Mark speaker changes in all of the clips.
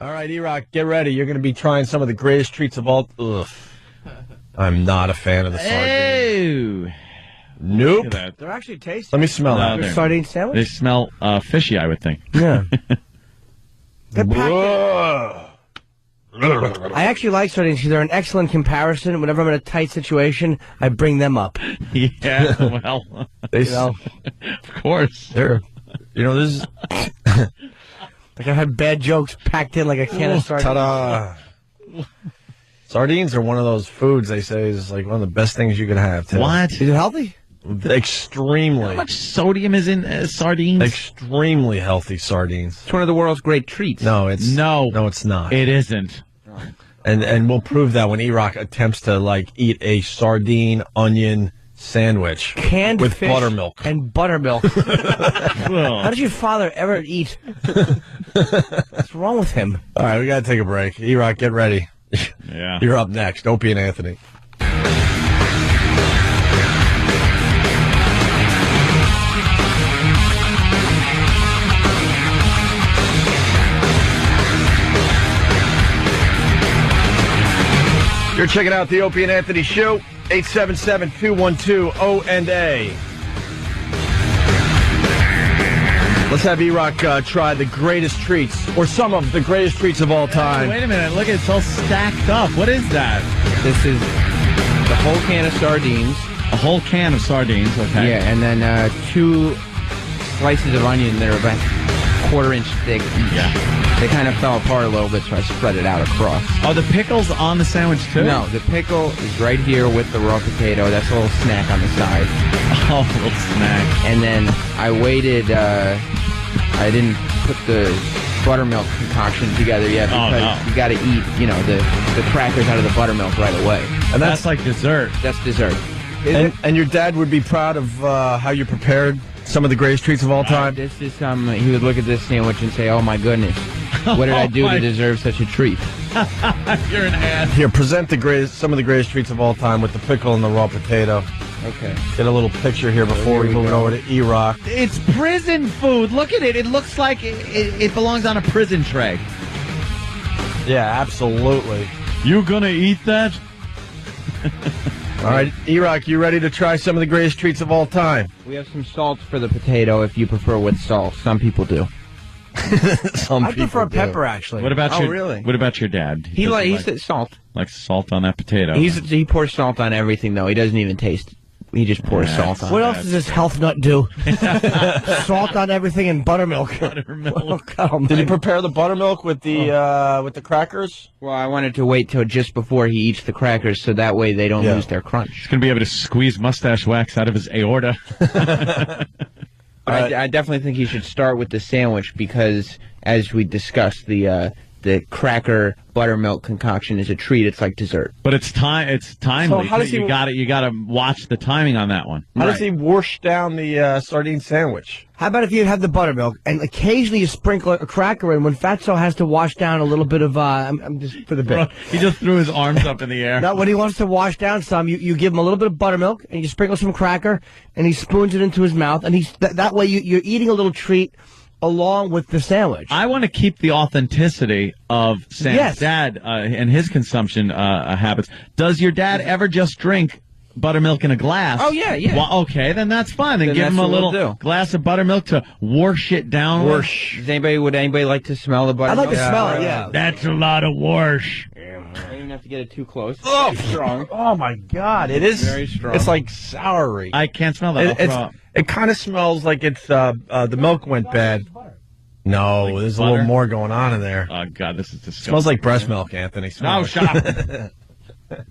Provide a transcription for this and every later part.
Speaker 1: All right, Erock, get ready. You're going to be trying some of the greatest treats of all. Ugh. I'm not a fan of the sardines.
Speaker 2: Ew.
Speaker 1: Nope.
Speaker 3: They're actually tasty.
Speaker 1: Let me smell that.
Speaker 3: Sardine sandwich?
Speaker 2: They smell fishy, I would think.
Speaker 3: Yeah.
Speaker 1: Ugh.
Speaker 3: I actually like sardines because they're an excellent comparison. Whenever I'm in a tight situation, I bring them up.
Speaker 2: Yeah, well,
Speaker 1: Of
Speaker 2: course.
Speaker 1: They're, this is...
Speaker 3: Like I had bad jokes packed in like a can of sardines.
Speaker 1: Ta-da. Sardines are one of those foods they say is like one of the best things you can have. Too.
Speaker 2: What?
Speaker 3: Is it healthy?
Speaker 1: Extremely.
Speaker 2: How much sodium is in sardines?
Speaker 1: Extremely healthy sardines.
Speaker 3: It's one of the world's great treats.
Speaker 1: No, it's not.
Speaker 2: It isn't.
Speaker 1: And we'll prove that when Erock attempts to eat a sardine onion sandwich
Speaker 3: Canned
Speaker 1: with
Speaker 3: fish
Speaker 1: buttermilk.
Speaker 3: and buttermilk. How does your father ever eat? What's wrong with him?
Speaker 1: All right, we got to take a break. Erock, get ready.
Speaker 2: Yeah.
Speaker 1: You're up next. Opie and Anthony. You're checking out the Opie and Anthony Show, 877-212-O&A. Let's have Erock try the greatest treats, or some of the greatest treats of all time.
Speaker 2: Wait a minute. Look, it's all stacked up. What is that?
Speaker 4: This is the whole can of sardines.
Speaker 2: A whole can of sardines, okay.
Speaker 4: Yeah, and then 2 slices of onion that are about 1/4 inch thick each.
Speaker 2: Yeah.
Speaker 4: They kind of fell apart a little bit, so I spread it out across.
Speaker 2: Are the pickles on the sandwich, too?
Speaker 4: No, the pickle is right here with the raw potato. That's a little snack on the side.
Speaker 2: Oh, a little snack.
Speaker 4: And then I waited, I didn't put the buttermilk concoction together yet because you got to eat, the crackers out of the buttermilk right away.
Speaker 2: And that's like dessert.
Speaker 4: That's dessert.
Speaker 1: And your dad would be proud of how you prepared some of the greatest treats of all time?
Speaker 4: This is he would look at this sandwich and say, "Oh my goodness, what did I do to deserve such a treat?"
Speaker 2: You're an ass.
Speaker 1: Here, present some of the greatest treats of all time with the pickle and the raw potato.
Speaker 4: Okay.
Speaker 1: Get a little picture here before we move it over to Erock.
Speaker 2: It's prison food. Look at it. It looks like it belongs on a prison tray.
Speaker 1: Yeah, absolutely.
Speaker 2: You gonna eat that?
Speaker 1: All right, Erock, you ready to try some of the greatest treats of all time?
Speaker 4: We have some salt for the potato if you prefer with salt. Some people do.
Speaker 3: I prefer pepper, actually.
Speaker 2: What about
Speaker 4: really?
Speaker 2: What about your dad?
Speaker 4: He said salt.
Speaker 2: Like salt on that potato.
Speaker 4: He pours salt on everything, though. He doesn't even taste it. He just pours salt on it.
Speaker 3: What else does this health nut do? Salt on everything and buttermilk.
Speaker 1: Did he prepare the buttermilk with the crackers?
Speaker 4: Well, I wanted to wait till just before he eats the crackers, so that way they don't lose their crunch.
Speaker 2: He's gonna be able to squeeze mustache wax out of his aorta.
Speaker 4: I definitely think he should start with the sandwich because, as we discussed, the cracker buttermilk concoction is a treat. It's like dessert.
Speaker 2: But it's timely.
Speaker 1: So how does
Speaker 2: you gotta watch the timing on that one.
Speaker 1: How does he wash down the sardine sandwich?
Speaker 3: How about if you have the buttermilk and occasionally you sprinkle a cracker in when Fatso has to wash down a little bit of, I'm just for the bit.
Speaker 2: He just threw his arms up in the air.
Speaker 3: Now, when he wants to wash down some, you give him a little bit of buttermilk and you sprinkle some cracker and he spoons it into his mouth and that way you're eating a little treat along with the sandwich.
Speaker 2: I want to keep the authenticity of Sam's dad and his consumption habits. Does your dad ever just drink buttermilk in a glass?
Speaker 4: Oh, yeah.
Speaker 2: Well, okay, then that's fine. Then give him a little glass of buttermilk to wash it down.
Speaker 4: Would anybody like to smell the buttermilk?
Speaker 3: I'd like to smell it, yeah.
Speaker 2: That's a lot of wash.
Speaker 4: I don't even have to get it too close.
Speaker 1: Oh,
Speaker 4: it's strong.
Speaker 1: Oh, my God. It is
Speaker 4: very strong.
Speaker 1: It's like soury.
Speaker 2: I can't smell that.
Speaker 1: It kind of smells like it's the milk went bad. No,
Speaker 2: Like
Speaker 1: there's
Speaker 2: butter?
Speaker 1: a little more going on in there.
Speaker 2: Oh, God, this is disgusting.
Speaker 1: Smells like breast milk, Anthony.
Speaker 2: No, shut up.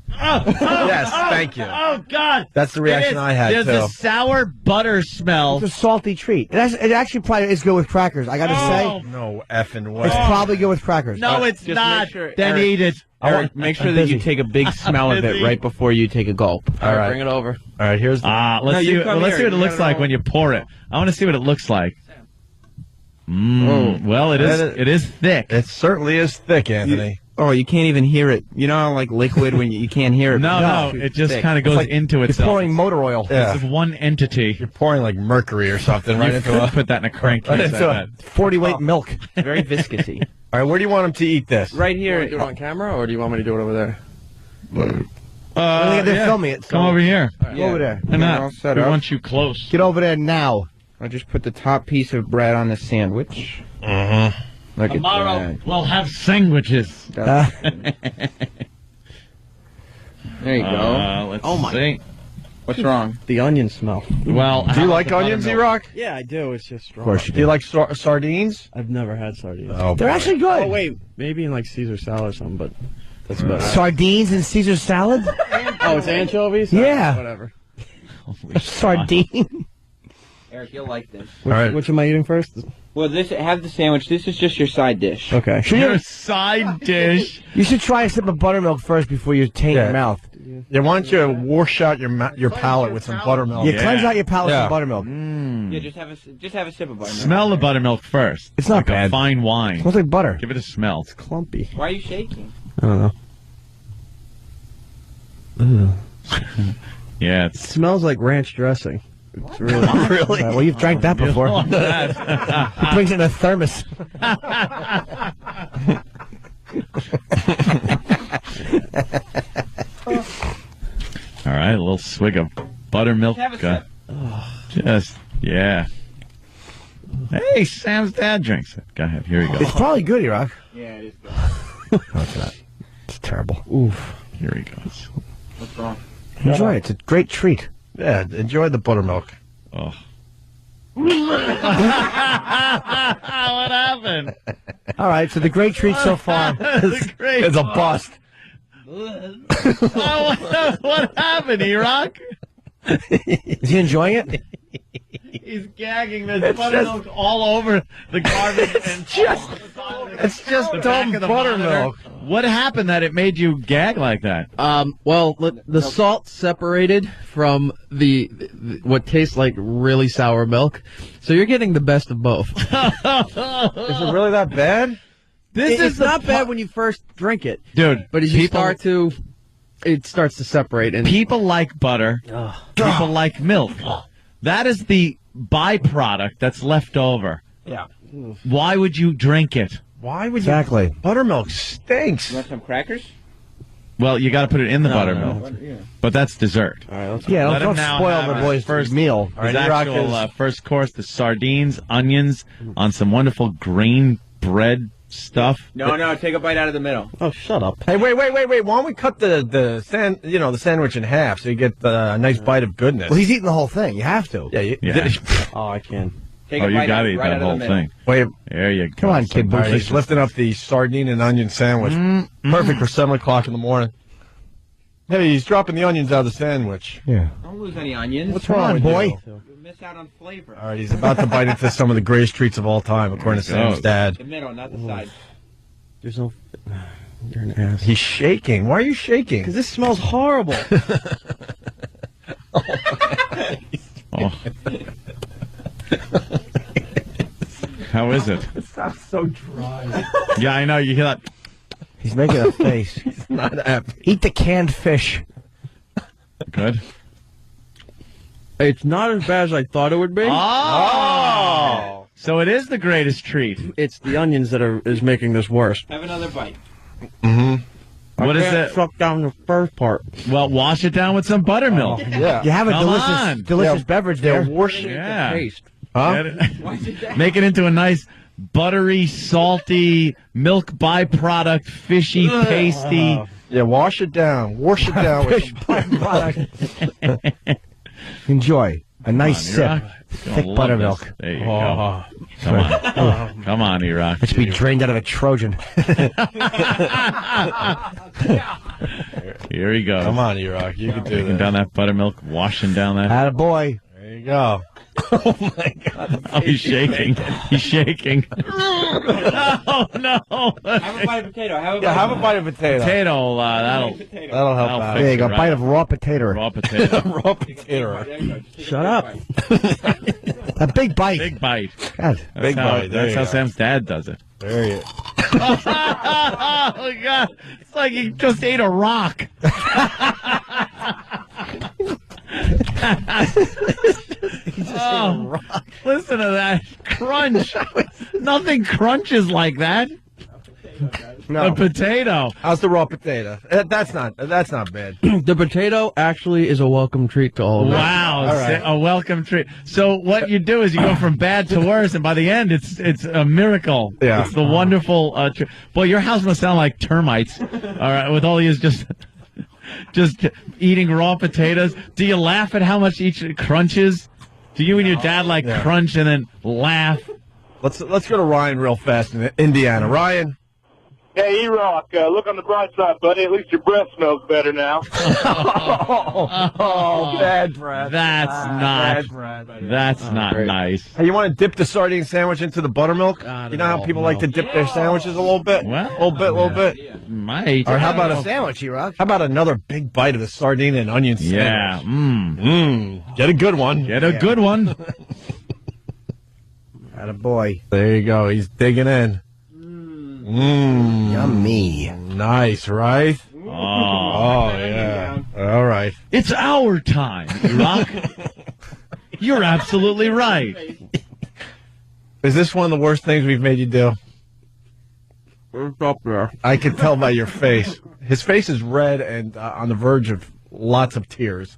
Speaker 1: Yes, thank you.
Speaker 2: Oh, God.
Speaker 1: That's the reaction I had,
Speaker 2: There's
Speaker 1: too.
Speaker 2: a sour butter smell.
Speaker 3: It's a salty treat. It actually probably is good with crackers, I gotta say.
Speaker 1: No effing way.
Speaker 3: It's probably good with crackers.
Speaker 2: No, it's
Speaker 4: Just
Speaker 2: not.
Speaker 4: make sure,
Speaker 2: Then
Speaker 4: Eric-
Speaker 2: eat it.
Speaker 4: Eric, make sure that you take a big smell of it right before you take a gulp.
Speaker 1: All right.
Speaker 4: Bring it over.
Speaker 1: All right, here's the...
Speaker 2: Let's see what it looks like when you pour it. I want to see what it looks like. Well, it is thick.
Speaker 1: It certainly is thick, Anthony.
Speaker 4: You can't even hear it. You know how, like, liquid when you can't hear it?
Speaker 2: No, it just kind of goes into itself.
Speaker 3: You're pouring motor oil.
Speaker 1: Yeah.
Speaker 2: It's one entity.
Speaker 1: You're pouring like mercury or something right into
Speaker 2: Put that in a crankcase.
Speaker 1: right into a
Speaker 3: 40 weight milk.
Speaker 4: Very viscousy.
Speaker 1: All right, where do you want him to eat this?
Speaker 4: Right
Speaker 5: You
Speaker 4: here.
Speaker 5: want to do it on camera, or do you want me to do it over there?
Speaker 3: They're filming it. So
Speaker 2: Come over here.
Speaker 3: Go over there.
Speaker 2: Why not?
Speaker 4: all set
Speaker 2: We
Speaker 4: up.
Speaker 2: want you close.
Speaker 3: Get over there now.
Speaker 4: I'll just put the top piece of bread on the sandwich. Look
Speaker 2: Tomorrow
Speaker 4: at
Speaker 2: we'll have sandwiches.
Speaker 4: that. There you go.
Speaker 2: Let's
Speaker 5: Oh, my.
Speaker 2: see.
Speaker 4: What's wrong?
Speaker 5: The onion smell.
Speaker 2: Well,
Speaker 1: Do you like onions, Erock?
Speaker 5: Yeah, I do. It's just strong.
Speaker 3: Of course you
Speaker 1: Do you like sardines?
Speaker 5: I've never had sardines.
Speaker 1: Oh,
Speaker 3: They're actually good.
Speaker 5: Oh, wait. Maybe in like Caesar salad or something, but that's about it.
Speaker 3: Sardines and Caesar salad?
Speaker 5: Oh, it's anchovies?
Speaker 3: Yeah.
Speaker 5: Whatever.
Speaker 3: Sardine?
Speaker 4: Eric, you'll like this.
Speaker 5: Which,
Speaker 1: All right.
Speaker 5: which am I eating first?
Speaker 4: Well, have the sandwich. This is just your side dish.
Speaker 5: Okay.
Speaker 2: Your side dish.
Speaker 3: You should try a sip of buttermilk first before you taint
Speaker 1: Yeah.
Speaker 3: your mouth.
Speaker 1: Yeah, why don't you wash out your palate with some buttermilk?
Speaker 3: You cleanse out your palate
Speaker 1: Yeah.
Speaker 3: with buttermilk.
Speaker 4: Yeah, just have a sip of buttermilk.
Speaker 2: Smell the buttermilk first.
Speaker 3: It's not
Speaker 2: like
Speaker 3: bad.
Speaker 2: a fine wine.
Speaker 3: Smells like butter.
Speaker 2: Give it a smell.
Speaker 5: Clumpy.
Speaker 4: Why are you shaking?
Speaker 5: I don't know.
Speaker 2: Yeah,
Speaker 5: It smells like ranch dressing. It's really.
Speaker 3: Really? Well, you've drank that before.
Speaker 2: Love that.
Speaker 3: He brings it in a thermos.
Speaker 2: All right, a little swig of buttermilk.
Speaker 4: Have a sip.
Speaker 2: Just, yeah. Hey, Sam's dad drinks it. Go ahead, here we go.
Speaker 3: It's probably good, Erock.
Speaker 4: Yeah, it is good.
Speaker 3: No, it's not. It's terrible.
Speaker 5: Oof.
Speaker 2: Here he goes.
Speaker 4: What's wrong?
Speaker 3: Enjoy it. It's a great treat.
Speaker 1: Yeah, enjoy the buttermilk.
Speaker 2: Oh. What happened?
Speaker 3: All right, so the great treat so far.
Speaker 2: Great.
Speaker 1: It's a bust.
Speaker 2: What happened, Erock?
Speaker 3: Is he enjoying it?
Speaker 2: He's gagging. There's buttermilk all over the garbage and
Speaker 1: It's just dumb buttermilk.
Speaker 2: What happened that it made you gag like that?
Speaker 5: Well, the salt separated from the what tastes like really sour milk, so you're getting the best of both.
Speaker 1: Is it really that bad?
Speaker 5: It's not bad when you first drink it,
Speaker 2: Dude,
Speaker 5: but as you start to, it starts to separate. And
Speaker 2: people like butter. People like milk. That is the byproduct that's left over.
Speaker 1: Yeah.
Speaker 2: Why would you drink it?
Speaker 1: Why would
Speaker 3: Exactly.
Speaker 1: you? Buttermilk stinks.
Speaker 4: You want some crackers?
Speaker 2: Well, you got to put it in the buttermilk, but that's dessert.
Speaker 5: all right, let's
Speaker 3: Yeah,
Speaker 2: Let him
Speaker 3: don't
Speaker 2: now
Speaker 3: spoil
Speaker 2: have
Speaker 3: the
Speaker 2: his
Speaker 3: boys'
Speaker 2: first
Speaker 3: meal.
Speaker 2: His
Speaker 1: right, Erock
Speaker 2: actual
Speaker 1: is-
Speaker 2: first course: the sardines, onions on some wonderful grain bread stuff.
Speaker 4: No, take a bite out of the middle.
Speaker 5: Oh, shut up.
Speaker 1: Hey, wait! Why don't we cut the sandwich in half so you get a nice bite of goodness?
Speaker 3: Well, he's eating the whole thing. You have to.
Speaker 1: Yeah.
Speaker 2: Yeah.
Speaker 5: Oh, I can.
Speaker 4: Take
Speaker 2: Oh,
Speaker 4: a
Speaker 2: you
Speaker 4: bite
Speaker 2: got
Speaker 4: out,
Speaker 2: to eat
Speaker 4: right
Speaker 2: that
Speaker 4: out of
Speaker 2: whole
Speaker 4: the middle.
Speaker 2: thing.
Speaker 1: Wait.
Speaker 2: There you go.
Speaker 3: Come on, kid.
Speaker 1: All right, he's
Speaker 3: Delicious.
Speaker 1: lifting up the sardine and onion sandwich. Perfect for 7 o'clock in the morning. Hey, he's dropping the onions out of the sandwich.
Speaker 3: Yeah.
Speaker 4: Don't lose any onions.
Speaker 1: What's
Speaker 3: Come
Speaker 1: wrong
Speaker 3: on,
Speaker 1: with
Speaker 3: boy.
Speaker 1: you?
Speaker 4: You'll miss out on flavor.
Speaker 1: All right, he's about to bite into some of the greatest treats of all time, according to Sam's dad.
Speaker 4: The middle, not the side.
Speaker 5: There's no. You're an ass.
Speaker 1: He's shaking. Why are you shaking?
Speaker 5: Because this smells horrible.
Speaker 2: Oh. How is it?
Speaker 1: It sounds so dry.
Speaker 2: Yeah, I know. You hear that?
Speaker 3: He's making a face.
Speaker 1: He's not happy.
Speaker 3: Eat the canned fish.
Speaker 2: Good.
Speaker 5: It's not as bad as I thought it would be.
Speaker 2: Oh. So it is the greatest treat.
Speaker 5: It's the onions that is making this worse.
Speaker 4: Have another bite.
Speaker 2: What is
Speaker 5: Can't
Speaker 2: it?
Speaker 5: suck down the first part.
Speaker 2: Well, wash it down with some buttermilk.
Speaker 1: Yeah.
Speaker 3: You have a
Speaker 2: Come on.
Speaker 3: delicious beverage there.
Speaker 2: Yeah.
Speaker 5: Taste.
Speaker 1: Huh?
Speaker 2: Get it- Make it into a nice buttery, salty, milk byproduct, fishy, pasty.
Speaker 1: Yeah, wash it down. Wash it down. with some-
Speaker 3: Enjoy a nice
Speaker 2: Come
Speaker 3: sip.
Speaker 2: on, Erock.
Speaker 3: Thick
Speaker 2: You'll love
Speaker 3: buttermilk.
Speaker 2: this. There you go. Come on. Come on, Erock.
Speaker 3: It should be drained out of a Trojan.
Speaker 2: Here he goes.
Speaker 1: Come on, Erock. You can do
Speaker 2: Taking
Speaker 1: that.
Speaker 2: down that buttermilk, washing down that.
Speaker 3: Attaboy.
Speaker 1: There you go. Oh, my God.
Speaker 2: Oh, he's shaking. He's shaking. Oh, no.
Speaker 4: Have a bite of potato.
Speaker 1: Yeah, have a bite of potato.
Speaker 2: Potato, that'll
Speaker 1: That'll help
Speaker 2: That'll
Speaker 1: out.
Speaker 2: fix
Speaker 3: There you go.
Speaker 2: Right.
Speaker 3: Bite of raw potato.
Speaker 2: raw potato.
Speaker 1: Raw potato.
Speaker 4: There you go. Just take a
Speaker 5: Shut
Speaker 4: big
Speaker 5: up.
Speaker 4: bite.
Speaker 3: A big bite.
Speaker 2: Big bite.
Speaker 3: God.
Speaker 1: Big bite. There
Speaker 2: That's
Speaker 1: you
Speaker 2: how
Speaker 1: go.
Speaker 2: Sam's dad does it.
Speaker 1: There you go.
Speaker 2: Oh, my God. It's like he just ate a rock. Oh, listen to that crunch. Nothing crunches like that. A potato.
Speaker 1: How's the raw potato? That's not bad.
Speaker 5: The potato actually is a welcome treat to all of us.
Speaker 2: Wow,
Speaker 1: All right.
Speaker 2: a welcome treat. So what you do is you go from bad to worse, and by the end, it's a miracle.
Speaker 1: Yeah.
Speaker 2: It's the wonderful. Boy, your house must sound like termites. All right, with all these just eating raw potatoes. Do you laugh at how much each crunches? Do you and your dad crunch and then laugh?
Speaker 1: Let's go to Ryan real fast in Indiana. Ryan.
Speaker 6: Hey, Erock, look on the bright side, buddy. At least your breath smells better now.
Speaker 1: Bad breath.
Speaker 2: That's not
Speaker 5: great.
Speaker 2: nice.
Speaker 1: Hey, you want to dip the sardine sandwich into the buttermilk?
Speaker 5: Not
Speaker 1: You
Speaker 5: at
Speaker 1: know how
Speaker 5: all,
Speaker 1: people
Speaker 5: no.
Speaker 1: like to dip their sandwiches a little bit?
Speaker 2: Well,
Speaker 1: a little bit.
Speaker 2: Might.
Speaker 1: Or how about
Speaker 3: a sandwich, Erock?
Speaker 1: How about another big bite of the sardine and onion sandwich?
Speaker 2: Yeah.
Speaker 1: Get a good one.
Speaker 2: Get a good one.
Speaker 3: Attaboy.
Speaker 1: There you go. He's digging in.
Speaker 3: Yummy.
Speaker 1: Nice, right? Oh, yeah. All right.
Speaker 2: It's our time, Erock. You're absolutely right.
Speaker 1: Is this one of the worst things we've made you do?
Speaker 5: It's up there.
Speaker 1: I can tell by your face. His face is red and on the verge of lots of tears.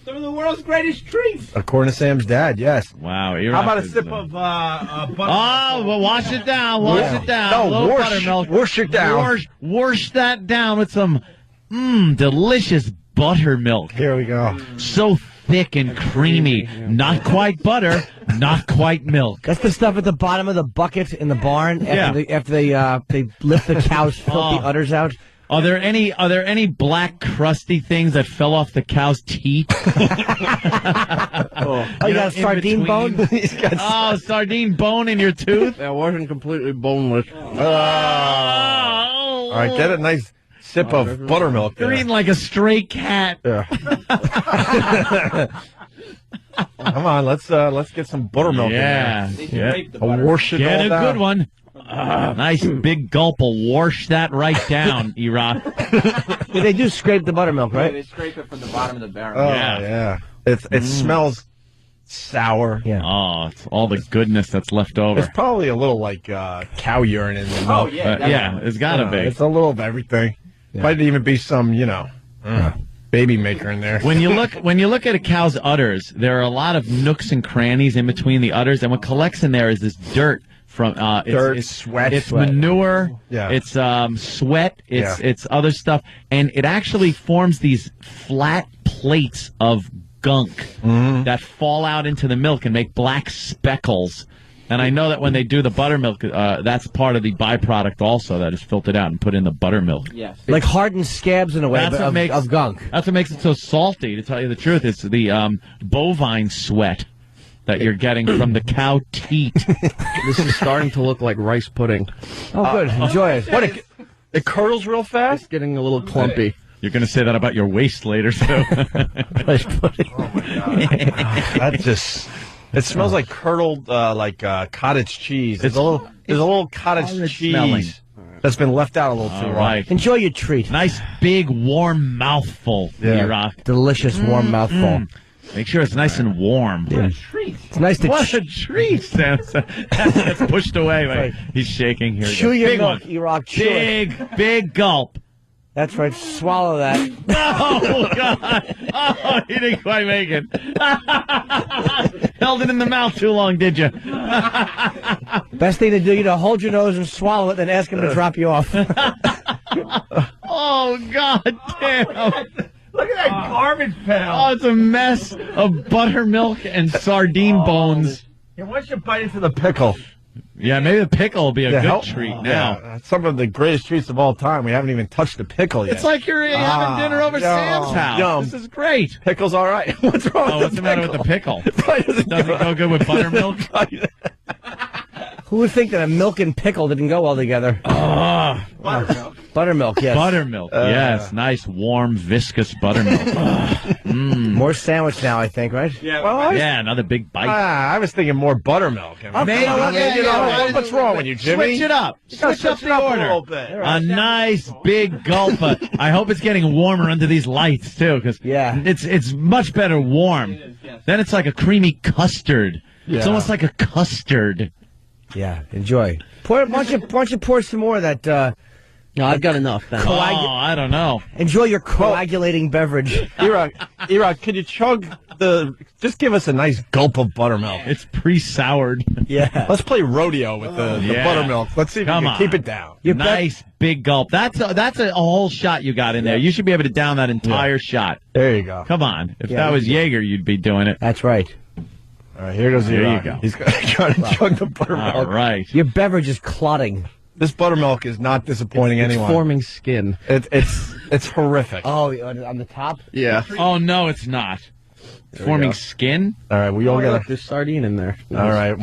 Speaker 3: Some of the world's greatest treats.
Speaker 1: According to Sam's dad, yes.
Speaker 2: Wow. Erock
Speaker 1: How about a
Speaker 2: is,
Speaker 1: sip of butter?
Speaker 2: Oh, well, wash it down. Wash it down.
Speaker 1: No,
Speaker 2: A little
Speaker 1: wash-
Speaker 2: buttermilk.
Speaker 1: wash it down.
Speaker 2: Wash that down with some delicious buttermilk.
Speaker 1: Here we go.
Speaker 2: So thick and creamy. Not quite butter, not quite milk.
Speaker 3: That's the stuff at the bottom of the bucket in the barn after they lift the cow's filthy udders out.
Speaker 2: Are there any black crusty things that fell off the cow's teeth?
Speaker 3: Oh, you got a sardine bone?
Speaker 2: Oh, sardine bone in your tooth?
Speaker 5: That wasn't completely boneless.
Speaker 1: All right, get a nice sip of buttermilk.
Speaker 2: You're
Speaker 1: there.
Speaker 2: eating like a stray cat.
Speaker 1: Yeah. Come on, let's get some buttermilk
Speaker 2: Yeah.
Speaker 1: in there. Wash it
Speaker 2: Get
Speaker 1: all
Speaker 2: a
Speaker 1: down.
Speaker 2: good one. Nice big gulp will wash that right down, Erock.
Speaker 3: They do scrape the buttermilk,
Speaker 4: They
Speaker 3: right?
Speaker 4: scrape it from the bottom of the barrel.
Speaker 1: Oh,
Speaker 2: Yeah.
Speaker 1: yeah. It smells sour.
Speaker 3: Yeah.
Speaker 2: Oh, it's all the goodness that's left over.
Speaker 1: It's probably a little like cow urine in the milk.
Speaker 2: Yeah, it's gotta be.
Speaker 1: It's a little of everything. Might even be some, baby maker in there.
Speaker 2: When you look at a cow's udders, there are a lot of nooks and crannies in between the udders, and what collects in there is this dirt from it's
Speaker 1: sweat.
Speaker 2: it's manure,
Speaker 1: Yeah.
Speaker 2: it's sweat,
Speaker 1: Yeah.
Speaker 2: it's other stuff, and it actually forms these flat plates of gunk that fall out into the milk and make black speckles. And I know that when they do the buttermilk, that's part of the byproduct also that is filtered out and put in the buttermilk.
Speaker 4: Yes.
Speaker 3: Like hardened scabs in a way
Speaker 2: That's what makes
Speaker 3: of gunk.
Speaker 2: That's what makes it so salty. To tell you the truth, it's the bovine sweat that you're getting from the cow teat.
Speaker 5: This is starting to look like rice pudding.
Speaker 3: Oh, good. Enjoy it.
Speaker 1: What? It curdles real fast?
Speaker 5: It's getting a little clumpy.
Speaker 2: You're going to say that about your waist later, too.
Speaker 3: Rice pudding.
Speaker 1: That just... It smells like curdled, cottage cheese. There's a little cottage
Speaker 2: horrid
Speaker 1: cheese
Speaker 2: smelling.
Speaker 1: that's been left out a little too
Speaker 2: All
Speaker 1: long.
Speaker 2: right.
Speaker 3: Enjoy your treat.
Speaker 2: Nice, big, warm mouthful,
Speaker 1: Yeah.
Speaker 2: Erock.
Speaker 3: Delicious, warm mouthful.
Speaker 2: Make sure it's nice and warm.
Speaker 3: It's nice to
Speaker 2: What a treat, Sam. That's pushed away. Wait, he's shaking here.
Speaker 3: chew your
Speaker 2: Big
Speaker 3: milk,
Speaker 2: one.
Speaker 3: Erock. Chew it.
Speaker 2: Big gulp.
Speaker 3: That's right. Swallow that.
Speaker 2: Oh, God. Oh, he didn't quite make it. Held it in the mouth too long, did you?
Speaker 3: Best thing to do, hold your nose and swallow it, then ask him to drop you off.
Speaker 2: Oh, God damn.
Speaker 1: Look at that garbage pail.
Speaker 2: Oh, it's a mess of buttermilk and sardine bones.
Speaker 1: Yeah, why don't you bite into the pickle?
Speaker 2: Yeah, maybe the pickle will be a good treat now.
Speaker 1: Yeah, some of the greatest treats of all time. We haven't even touched the pickle yet.
Speaker 2: It's like you're having dinner over Sam's house.
Speaker 1: yum.
Speaker 2: This is great.
Speaker 1: Pickle's all right. What's wrong
Speaker 2: Oh,
Speaker 1: with
Speaker 2: what's the matter with the pickle?
Speaker 1: Doesn't
Speaker 2: Doesn't go good with buttermilk?
Speaker 3: Who would think that a milk and pickle didn't go well together? Buttermilk, yes.
Speaker 2: Buttermilk, yes. Nice, warm, viscous buttermilk.
Speaker 3: More sandwich now, I think, right?
Speaker 2: Yeah, another big bite.
Speaker 1: I was thinking more buttermilk. What's wrong with you, Jimmy?
Speaker 2: Switch it up. Switch up the order.
Speaker 1: a little bit.
Speaker 2: A nice big gulp. I hope it's getting warmer under these lights too, because it's much better warm. Then it's like a creamy custard. It's
Speaker 1: Yeah.
Speaker 2: almost like a custard.
Speaker 3: Yeah, enjoy. Why don't you pour some more of that?
Speaker 5: No, I've got enough. Thanks.
Speaker 2: I don't know.
Speaker 3: Enjoy your coagulating beverage.
Speaker 1: Erock, could you just give us a nice gulp of buttermilk?
Speaker 2: It's pre-soured.
Speaker 3: Yeah.
Speaker 1: Let's play rodeo with the buttermilk. Let's see if we can keep it down.
Speaker 2: Nice big gulp. That's a whole shot you got in there. You should be able to down that entire shot.
Speaker 1: There you go.
Speaker 2: Come on. If that was Jaeger, you'd be doing it.
Speaker 3: That's right.
Speaker 1: All right, here goes
Speaker 2: There
Speaker 1: Erock.
Speaker 2: you go.
Speaker 1: He's trying to chug the buttermilk.
Speaker 2: All right.
Speaker 3: Your beverage is clotting.
Speaker 1: This buttermilk is not disappointing
Speaker 5: It's
Speaker 1: anyone.
Speaker 5: forming skin.
Speaker 1: It's horrific.
Speaker 3: Oh, on the top?
Speaker 5: Yeah.
Speaker 2: Oh, no, it's not. Forming skin?
Speaker 1: All right, we all got
Speaker 5: There's sardine in there.
Speaker 1: All right,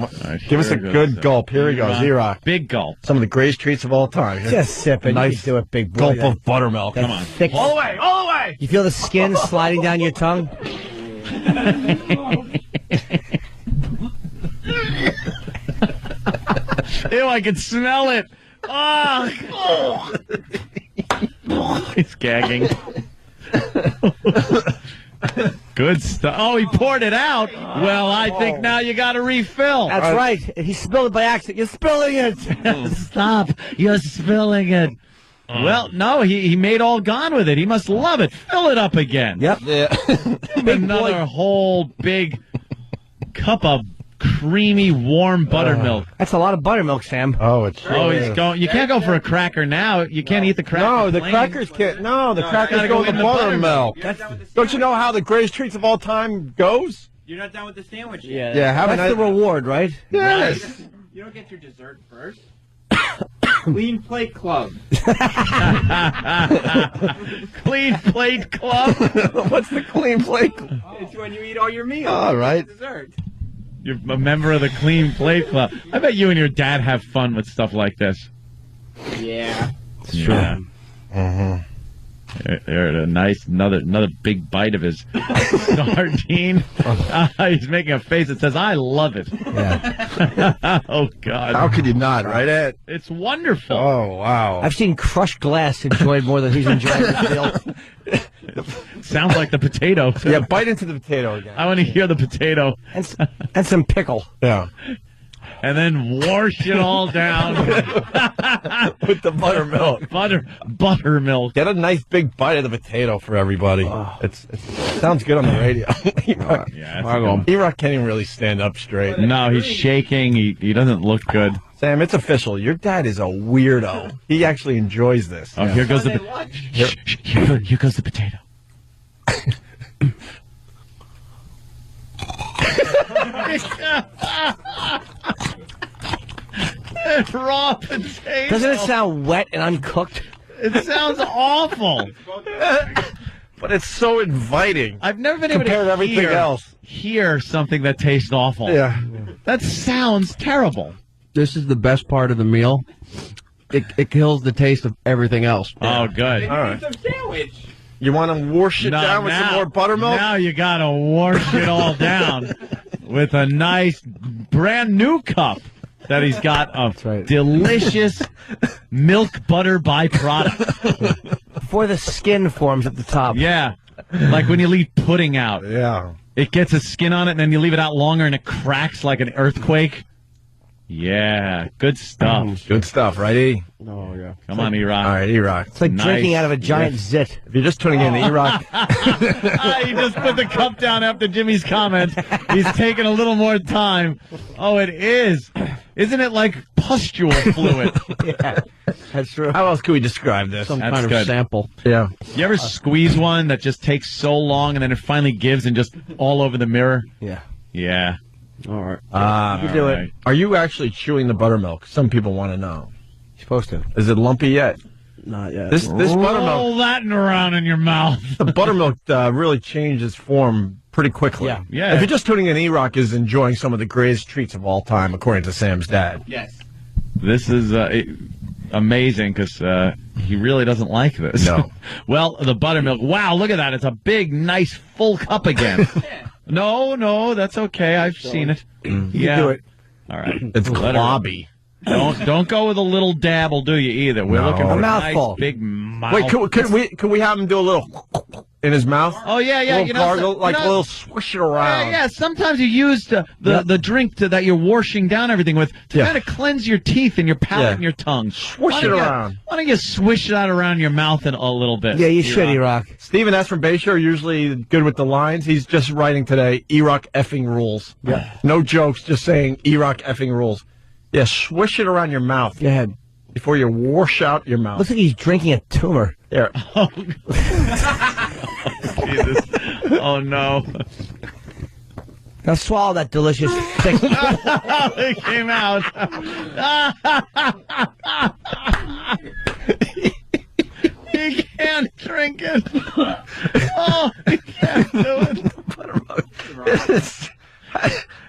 Speaker 1: give us a good gulp. Here he goes, Erock.
Speaker 2: Big gulp.
Speaker 1: Some of the greatest treats of all time.
Speaker 3: Just sip it.
Speaker 1: Nice
Speaker 3: You do it, big boy.
Speaker 1: gulp of buttermilk.
Speaker 3: That
Speaker 1: Come on.
Speaker 3: thick-
Speaker 1: All the way, all the way.
Speaker 3: You feel the skin sliding down your tongue?
Speaker 2: Ew, I can smell it. Oh. He's gagging. Good stuff. Oh, he poured it out. Well, I think now you got to refill.
Speaker 3: That's right. He spilled it by accident. You're spilling it.
Speaker 2: Stop. You're spilling it. Well, no, he made all gone with it. He must love it. Fill it up again.
Speaker 3: Yep.
Speaker 1: Yeah.
Speaker 2: Another whole big cup of creamy, warm buttermilk.
Speaker 3: That's a lot of buttermilk, Sam.
Speaker 1: Oh, it's
Speaker 2: He's going. You can't go for a cracker now. You can't eat the cracker.
Speaker 1: No, the
Speaker 2: plain.
Speaker 1: crackers can't. No, the crackers
Speaker 2: gotta
Speaker 1: go
Speaker 2: go
Speaker 1: with
Speaker 2: in
Speaker 1: the
Speaker 2: the
Speaker 1: buttermilk. Don't you know how the greatest treats of all time goes?
Speaker 7: You're not done with the sandwich yet.
Speaker 1: Yeah, have a
Speaker 3: That's the
Speaker 1: nice.
Speaker 3: reward, right?
Speaker 1: Yes.
Speaker 7: You don't get your dessert first. Clean Plate Club.
Speaker 2: Clean plate club.
Speaker 1: What's the clean plate?
Speaker 7: It's when you eat all your meals.
Speaker 1: All right.
Speaker 7: Dessert.
Speaker 2: You're a member of the Clean Plate Club. I bet you and your dad have fun with stuff like this.
Speaker 7: Yeah.
Speaker 2: Yeah. There, a nice another big bite of his sardine. He's making a face that says, "I love it."
Speaker 3: Yeah.
Speaker 2: Oh God!
Speaker 1: How could you not, right, Ed?
Speaker 2: It's wonderful.
Speaker 1: Oh, wow.
Speaker 3: I've seen crushed glass enjoyed more than he's enjoying this meal.
Speaker 2: Sounds like the potato.
Speaker 1: Yeah, bite into the potato again.
Speaker 2: I want to hear the potato,
Speaker 3: And some pickle.
Speaker 1: Yeah.
Speaker 2: and then wash it all down
Speaker 1: With the buttermilk.
Speaker 2: buttermilk.
Speaker 1: Get a nice big bite of the potato for everybody. It sounds good on the radio. Erock,
Speaker 2: Yeah, that's a good one.
Speaker 1: Erock can't even really stand up straight.
Speaker 2: No, he's shaking. He doesn't look good.
Speaker 1: Sam, it's official. Your dad is a weirdo. He actually enjoys this.
Speaker 2: Oh, here goes the here goes the potato. Raw potato.
Speaker 3: Doesn't it sound wet and uncooked?
Speaker 2: It sounds awful.
Speaker 1: But it's so inviting.
Speaker 2: I've never been able
Speaker 1: Compared
Speaker 2: to
Speaker 1: to everything else.
Speaker 2: hear something that tastes awful.
Speaker 1: Yeah.
Speaker 2: That sounds terrible.
Speaker 5: This is the best part of the meal. It kills the taste of everything else.
Speaker 2: Oh, good.
Speaker 1: All right.
Speaker 7: Some sandwich.
Speaker 1: You want to wash it down with some more buttermilk?
Speaker 2: Now you got to wash it all down with a nice brand new cup that he's got of
Speaker 3: right.
Speaker 2: delicious milk butter byproduct.
Speaker 3: Before the skin forms at the top.
Speaker 2: Yeah. Like when you leave pudding out.
Speaker 1: Yeah.
Speaker 2: It gets a skin on it, and then you leave it out longer, and it cracks like an earthquake. Yeah, good stuff.
Speaker 1: Good stuff, right, E?
Speaker 5: Oh, yeah.
Speaker 2: Come on, Erock.
Speaker 1: All right, Erock.
Speaker 3: It's like
Speaker 2: Nice.
Speaker 3: drinking out of a giant zit.
Speaker 1: If you're just tuning in, Erock.
Speaker 2: He just put the cup down after Jimmy's comment. He's taking a little more time. Oh, it is. Isn't it like pustule fluid?
Speaker 3: Yeah, that's true.
Speaker 1: How else could we describe this?
Speaker 5: Some
Speaker 2: That's
Speaker 5: kind
Speaker 2: good.
Speaker 5: of sample.
Speaker 1: Yeah.
Speaker 2: You ever squeeze one that just takes so long and then it finally gives and just all over the mirror?
Speaker 3: Yeah.
Speaker 2: Yeah.
Speaker 5: All right.
Speaker 3: You do it.
Speaker 2: Right.
Speaker 1: Are you actually chewing the buttermilk? Some people want to know.
Speaker 3: You're supposed to.
Speaker 1: Is it lumpy yet?
Speaker 5: Not yet.
Speaker 1: This buttermilk,
Speaker 2: Roll that around in your mouth.
Speaker 1: the buttermilk really changes form pretty quickly.
Speaker 3: Yeah.
Speaker 2: Yeah.
Speaker 1: If you're just tuning in, Erock is enjoying some of the greatest treats of all time, according to Sam's dad.
Speaker 7: Yes.
Speaker 2: This is amazing because he really doesn't like this.
Speaker 1: No.
Speaker 2: Well, the buttermilk. Wow, look at that. It's a big, nice, full cup again. No, that's okay. I've seen it. Yeah.
Speaker 3: do it.
Speaker 2: All right.
Speaker 1: It's
Speaker 2: Let her-
Speaker 1: globby.
Speaker 2: Don't go with a little dabble, do you? Either. We're
Speaker 1: No.
Speaker 2: looking for
Speaker 1: A
Speaker 2: a
Speaker 3: mouthful.
Speaker 2: nice big mouth.
Speaker 1: Wait, could we have him do a little? in his mouth.
Speaker 2: Oh, yeah.
Speaker 1: A little gargle,
Speaker 2: a
Speaker 1: little swish it around.
Speaker 2: Yeah. Sometimes you use the drink that you're washing down everything with to kind of cleanse your teeth and your palate and your tongue.
Speaker 1: Swish it around.
Speaker 2: Why don't you swish that around your mouth a little bit?
Speaker 3: Yeah, you should, Erock.
Speaker 1: Stephen S. from Bayshore, usually good with the lines. He's just writing today, Erock effing rules. Yeah. No jokes, just saying Erock effing rules. Yeah, swish it around your mouth.
Speaker 3: Go ahead.
Speaker 1: Before you wash out your mouth.
Speaker 3: Looks like he's drinking a tumor.
Speaker 1: There.
Speaker 2: Oh, Jesus. Oh, no.
Speaker 3: Now swallow that delicious thick.
Speaker 2: It came out. He can't drink it. Oh, he can't do it.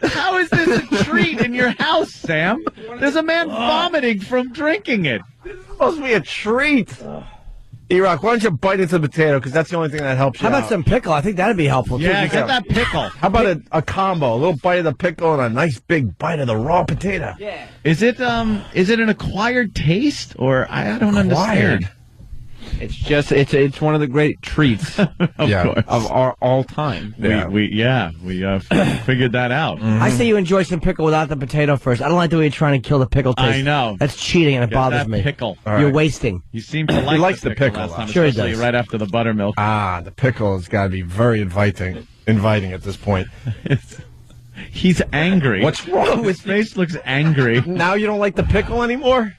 Speaker 2: How is this a treat in your house, Sam? There's a man vomiting from drinking it.
Speaker 1: This is supposed to be a treat. Erock, why don't you bite into the potato, because that's the only thing that helps you
Speaker 3: How about some pickle? I think that'd be helpful, too.
Speaker 2: Yeah, get that pickle.
Speaker 1: How about a combo? A little bite of the pickle and a nice big bite of the raw potato.
Speaker 3: Yeah.
Speaker 2: Is it an acquired taste, or I don't understand?
Speaker 4: It's just it's one of the great treats
Speaker 2: Of course.
Speaker 4: of our all time.
Speaker 2: We figured that out.
Speaker 3: I say you enjoy some pickle without the potato first. I don't like the way you're trying to kill the pickle taste.
Speaker 2: I know.
Speaker 3: That's cheating, and it
Speaker 2: Get
Speaker 3: bothers
Speaker 2: that
Speaker 3: me.
Speaker 2: pickle.
Speaker 3: You're wasting.
Speaker 2: You seem to like
Speaker 1: likes the pickle,
Speaker 2: last time,
Speaker 3: Sure he
Speaker 2: especially
Speaker 3: does.
Speaker 2: right after the buttermilk.
Speaker 1: The pickle has got to be very inviting at this point.
Speaker 2: He's angry.
Speaker 1: What's wrong?
Speaker 2: His face looks angry.
Speaker 1: Now you don't like the pickle anymore?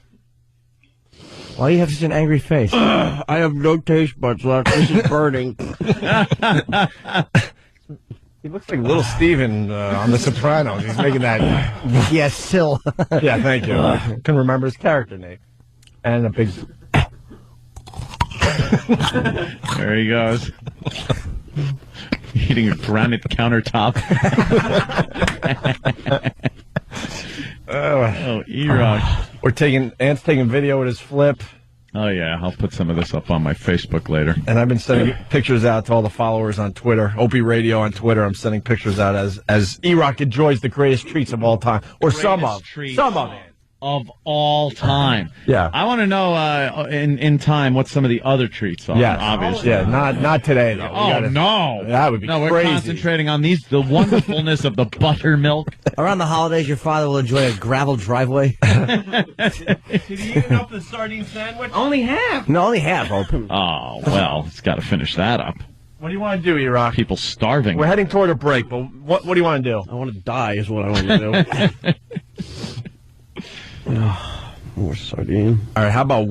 Speaker 3: Why do you have such an angry face?
Speaker 4: I have no taste buds left. This is burning.
Speaker 1: He looks like little Steven on The Sopranos. He's making that.
Speaker 3: Yes, Sil.
Speaker 1: Yeah, thank you. I couldn't remember his character name. And a big.
Speaker 2: There he goes. Eating a granite countertop. Oh, Erock.
Speaker 1: Ant's taking video with his flip.
Speaker 2: Oh, yeah. I'll put some of this up on my Facebook later.
Speaker 1: And I've been sending pictures out to all the followers on Twitter. Opie Radio on Twitter. I'm sending pictures out as Erock enjoys the greatest treats of all time. Or some of it.
Speaker 2: Of all time.
Speaker 1: Yeah.
Speaker 2: I want to know in time what some of the other treats are.
Speaker 1: Yeah,
Speaker 2: obviously.
Speaker 1: Yeah, not today though.
Speaker 2: No.
Speaker 1: That would be
Speaker 2: No,
Speaker 1: crazy.
Speaker 2: we're concentrating on the wonderfulness of the buttermilk.
Speaker 3: Around the holidays, your father will enjoy a gravel driveway.
Speaker 7: Did he eat up the sardine sandwich?
Speaker 5: Only half.
Speaker 3: No, only half, open.
Speaker 2: Oh, well, it's got to finish that up.
Speaker 1: What do you want to do, Erock?
Speaker 2: People starving.
Speaker 1: We're heading toward a break, but what do you want to do?
Speaker 5: I want to die is what I want to do. More sardine.
Speaker 1: All right, how about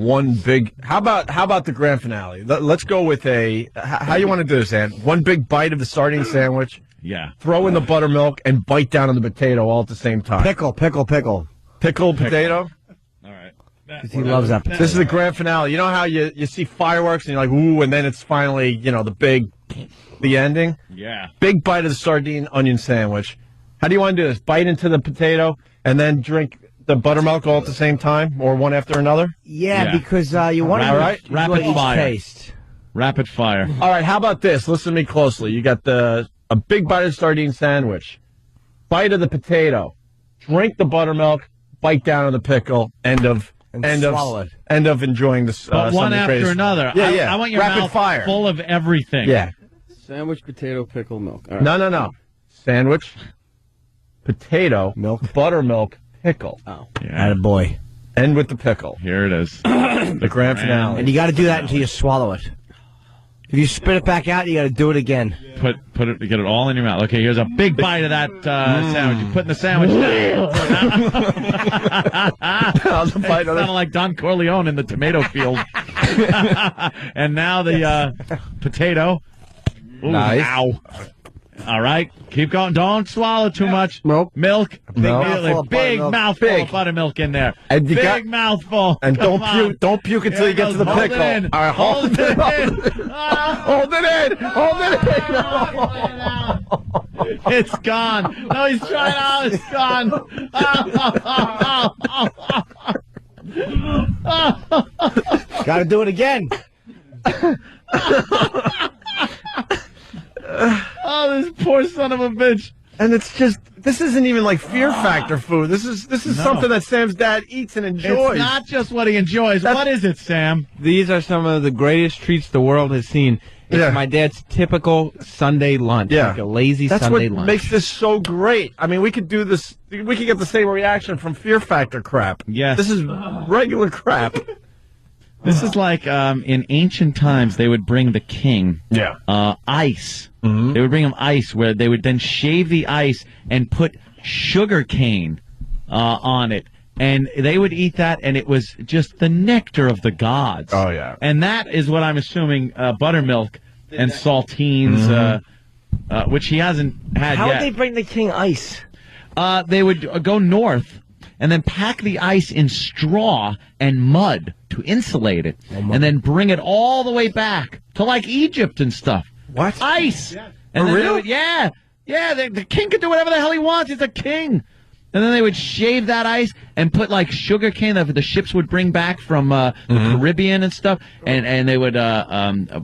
Speaker 1: the grand finale? Let's go with how you want to do this, Ann? One big bite of the sardine sandwich,
Speaker 2: Yeah.
Speaker 1: throw in the buttermilk, and bite down on the potato all at the same time.
Speaker 3: Pickle.
Speaker 1: Pickled potato?
Speaker 2: All right.
Speaker 3: He loves that potato.
Speaker 1: This is the grand finale. You know how you see fireworks and you're like, ooh, and then it's finally, the ending?
Speaker 2: Yeah.
Speaker 1: Big bite of the sardine onion sandwich. How do you want to do this? Bite into the potato and then drink the buttermilk all at the same time, or one after another?
Speaker 3: Yeah,
Speaker 2: Yeah.
Speaker 3: because you want to
Speaker 2: Rapid
Speaker 3: enjoy each
Speaker 2: fire.
Speaker 3: taste.
Speaker 2: Rapid fire.
Speaker 1: All right, how about this? Listen to me closely. You got a big bite of the sardine sandwich, bite of the potato, drink the buttermilk, bite down on the pickle.
Speaker 3: Swallow it.
Speaker 1: End of enjoying this.
Speaker 2: But one after another.
Speaker 1: Yeah.
Speaker 2: I want your
Speaker 1: Rapid
Speaker 2: mouth
Speaker 1: fire.
Speaker 2: full of everything.
Speaker 1: Yeah.
Speaker 5: Sandwich, potato, pickle, milk. All right.
Speaker 1: No. Sandwich, potato,
Speaker 3: Milk.
Speaker 1: buttermilk, pickle.
Speaker 5: Oh.
Speaker 2: Yeah.
Speaker 3: Attaboy.
Speaker 1: End with the pickle.
Speaker 2: Here it is.
Speaker 1: The grand finale.
Speaker 3: And you got to do that until you swallow it. If you spit it back out, you got to do it again.
Speaker 2: Get it all in your mouth. Okay, here's a big bite of that sandwich. You put in the sandwich down. It sounded like Don Corleone in the tomato field. And now the potato. Ooh,
Speaker 1: Nice.
Speaker 2: Ow. All right, keep going. Don't swallow too much.
Speaker 3: Nope.
Speaker 2: Milk.
Speaker 3: Mouthful
Speaker 2: Big
Speaker 3: of buttermilk.
Speaker 2: mouthful
Speaker 1: Big.
Speaker 2: of buttermilk in there.
Speaker 1: And you
Speaker 2: Big mouthful.
Speaker 1: And
Speaker 2: Come on.
Speaker 1: don't puke until
Speaker 2: Here
Speaker 1: you get to the
Speaker 2: goes.
Speaker 1: pickle.
Speaker 2: Hold it in.
Speaker 1: All right,
Speaker 2: Hold it in.
Speaker 1: Hold it in.
Speaker 2: It's gone. No, he's trying out. It's gone.
Speaker 3: Got to do it again.
Speaker 2: Oh, this poor son of a bitch.
Speaker 1: And it's just, this isn't even like Fear Factor food. This is something that Sam's dad eats and enjoys.
Speaker 2: It's not just what he enjoys. What is it, Sam?
Speaker 4: These are some of the greatest treats the world has seen.
Speaker 5: It's my dad's typical Sunday lunch.
Speaker 1: Yeah.
Speaker 5: Like a lazy
Speaker 1: That's
Speaker 5: Sunday
Speaker 1: what
Speaker 5: lunch.
Speaker 1: makes this so great. I mean, we could do this. We could get the same reaction from Fear Factor crap.
Speaker 2: Yes.
Speaker 1: This is regular crap.
Speaker 2: This is like in ancient times, they would bring the king ice.
Speaker 1: Mm-hmm.
Speaker 2: They would bring him ice, where they would then shave the ice and put sugar cane on it. And they would eat that, and it was just the nectar of the gods.
Speaker 1: Oh, yeah.
Speaker 2: And that is what I'm assuming buttermilk and saltines, which he hasn't had
Speaker 3: How
Speaker 2: yet.
Speaker 3: would they bring the king ice?
Speaker 2: They would go north and then pack the ice in straw and mud to insulate it, and then bring it all the way back to like Egypt and stuff.
Speaker 1: What?
Speaker 2: Ice?
Speaker 1: Yeah.
Speaker 2: And
Speaker 1: For
Speaker 2: then
Speaker 1: real?
Speaker 2: The king could do whatever the hell he wants. He's a king. And then they would shave that ice and put like sugar cane that the ships would bring back from the Caribbean and stuff, and they would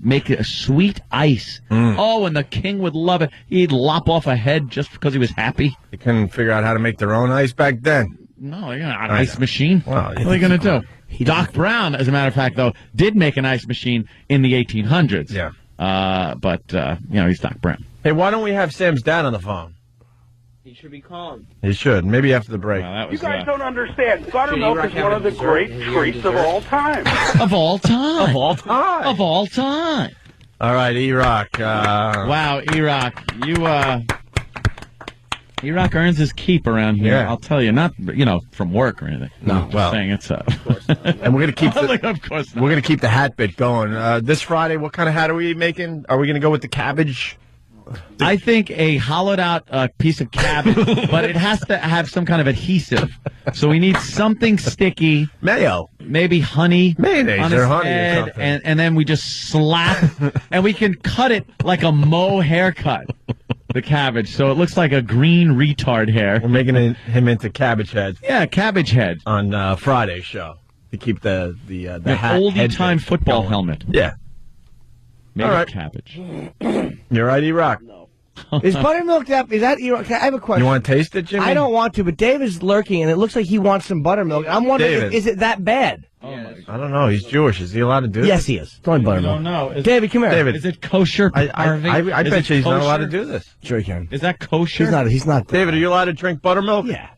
Speaker 2: make a sweet ice. Oh, and the king would love it. He'd lop off a head just because he was happy.
Speaker 1: They couldn't figure out how to make their own ice back then.
Speaker 2: No, you're not an ice machine.
Speaker 1: Well,
Speaker 2: what are you going to do? Doc Brown, as a matter of fact, though, did make an ice machine in the 1800s.
Speaker 1: Yeah.
Speaker 2: But he's Doc Brown.
Speaker 1: Hey, why don't we have Sam's dad on the phone?
Speaker 7: He should be calm.
Speaker 1: He should. Maybe after the break.
Speaker 2: Well, that
Speaker 6: You
Speaker 2: was,
Speaker 6: guys don't understand. Buttermilk is one of the great treats of all time.
Speaker 2: of all time.
Speaker 1: Of all time.
Speaker 2: Of all time.
Speaker 1: All right, Erock.
Speaker 2: Wow, Erock, Erock earns his keep around here.
Speaker 1: Yeah.
Speaker 2: I'll tell you, not from work or anything.
Speaker 1: No,
Speaker 2: I'm just
Speaker 1: well.
Speaker 2: saying it's
Speaker 1: And we're gonna keep
Speaker 2: of course not.
Speaker 1: we're gonna keep the hat bit going. This Friday, what kind of hat are we making? Are we gonna go with the cabbage?
Speaker 2: I think a hollowed out piece of cabbage, but it has to have some kind of adhesive. So we need something sticky,
Speaker 1: Mayo.
Speaker 2: maybe honey,
Speaker 1: Mayonnaise
Speaker 2: on
Speaker 1: or
Speaker 2: his
Speaker 1: honey or
Speaker 2: head,
Speaker 1: something.
Speaker 2: and then we just slap, and we can cut it like a Mo haircut, the cabbage, so it looks like a green retard hair.
Speaker 1: We're making him into Cabbage Head
Speaker 2: Yeah, cabbage head.
Speaker 1: on Friday's show to keep the
Speaker 2: An
Speaker 1: hat
Speaker 2: oldie
Speaker 1: head
Speaker 2: time
Speaker 1: bit
Speaker 2: football
Speaker 1: going.
Speaker 2: helmet.
Speaker 1: Yeah.
Speaker 2: Made
Speaker 1: All
Speaker 2: of
Speaker 1: right.
Speaker 2: cabbage.
Speaker 1: You're right, Erock.
Speaker 3: Is buttermilk that? Is that? I have a question.
Speaker 1: You want to taste it, Jimmy?
Speaker 3: I don't want to, but David's lurking, and it looks like he wants some buttermilk. I'm wondering,
Speaker 1: David.
Speaker 3: is it that bad?
Speaker 1: I don't know. He's Jewish. Is he allowed to do
Speaker 3: Yes,
Speaker 1: this?
Speaker 3: he is. It's only buttermilk.
Speaker 2: know.
Speaker 3: David, come here.
Speaker 1: David.
Speaker 2: Is it kosher?
Speaker 1: I
Speaker 2: Is
Speaker 1: bet
Speaker 2: it
Speaker 1: you he's not allowed to
Speaker 2: kosher?
Speaker 1: do this.
Speaker 3: Sure, he can.
Speaker 2: Is that kosher?
Speaker 3: He's not.
Speaker 1: David, are you allowed to drink buttermilk?
Speaker 3: Yeah.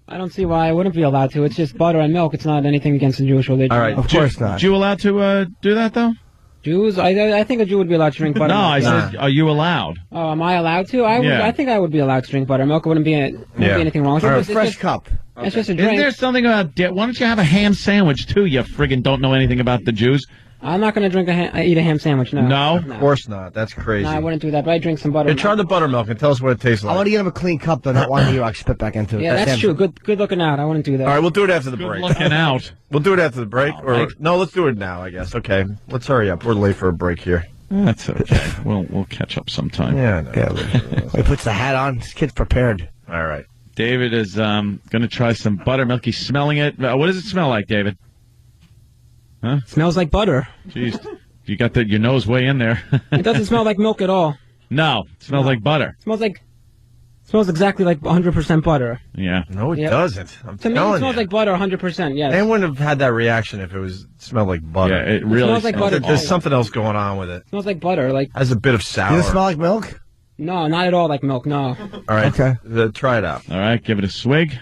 Speaker 8: I don't see why I wouldn't be allowed to. It's just butter and milk. It's not anything against the Jewish religion.
Speaker 1: All right.
Speaker 3: Of course not.
Speaker 2: Jew allowed to do that, though?
Speaker 8: Jews? I think a Jew would be allowed to drink
Speaker 2: No,
Speaker 8: buttermilk.
Speaker 2: I said, are you allowed?
Speaker 8: Oh, am I allowed to?
Speaker 2: Yeah.
Speaker 8: I think I would be allowed to drink buttermilk. It wouldn't be anything wrong with it.
Speaker 3: Or a
Speaker 8: It's
Speaker 3: fresh
Speaker 8: just-
Speaker 3: cup.
Speaker 8: It's just a
Speaker 2: Isn't
Speaker 8: drink.
Speaker 2: there something about... Why don't you have a ham sandwich, too, you friggin' don't know anything about the Jews?
Speaker 8: I'm not going to eat a ham sandwich, no.
Speaker 2: No?
Speaker 1: Of course not. That's crazy.
Speaker 8: No, I wouldn't do that, but I'd drink some
Speaker 1: Hey,
Speaker 8: buttermilk.
Speaker 1: try the buttermilk and tell us what it tastes
Speaker 3: I
Speaker 1: like.
Speaker 3: want to get him a clean cup, though, not one Erock spit back into it.
Speaker 8: Yeah, that's true. Good looking out. I wouldn't do that.
Speaker 1: All right, we'll do it after the
Speaker 2: Good
Speaker 1: break.
Speaker 2: looking out.
Speaker 1: We'll do it after the break.
Speaker 2: All
Speaker 1: Or
Speaker 2: right.
Speaker 1: no, let's do it now, I guess. Okay. Let's hurry up. We're late for a break here.
Speaker 2: That's okay. We'll catch up sometime.
Speaker 1: Yeah, no.
Speaker 3: He puts the hat on. This kid's prepared.
Speaker 1: All right.
Speaker 2: David is going to try some buttermilk. He's smelling it. What does it smell like, David?
Speaker 8: Smells like butter.
Speaker 2: Jeez, you got your nose way in there.
Speaker 8: It doesn't smell like milk at all.
Speaker 2: No, it smells like butter.
Speaker 8: Smells exactly like 100% butter.
Speaker 2: Yeah.
Speaker 1: No, it
Speaker 8: Yep.
Speaker 1: doesn't. I'm
Speaker 8: To me, it
Speaker 1: telling
Speaker 8: smells
Speaker 1: you.
Speaker 8: like butter 100%, yes.
Speaker 1: They wouldn't have had that reaction if it smelled like butter.
Speaker 2: Yeah, it really
Speaker 8: smells like butter.
Speaker 1: There's something else going on with it.
Speaker 8: Smells like butter. Like,
Speaker 1: Has a bit of sour.
Speaker 3: Does it smell like milk?
Speaker 8: no, not at all like milk, no.
Speaker 1: All right.
Speaker 3: Okay.
Speaker 1: Try it out.
Speaker 2: All right, give it a swig.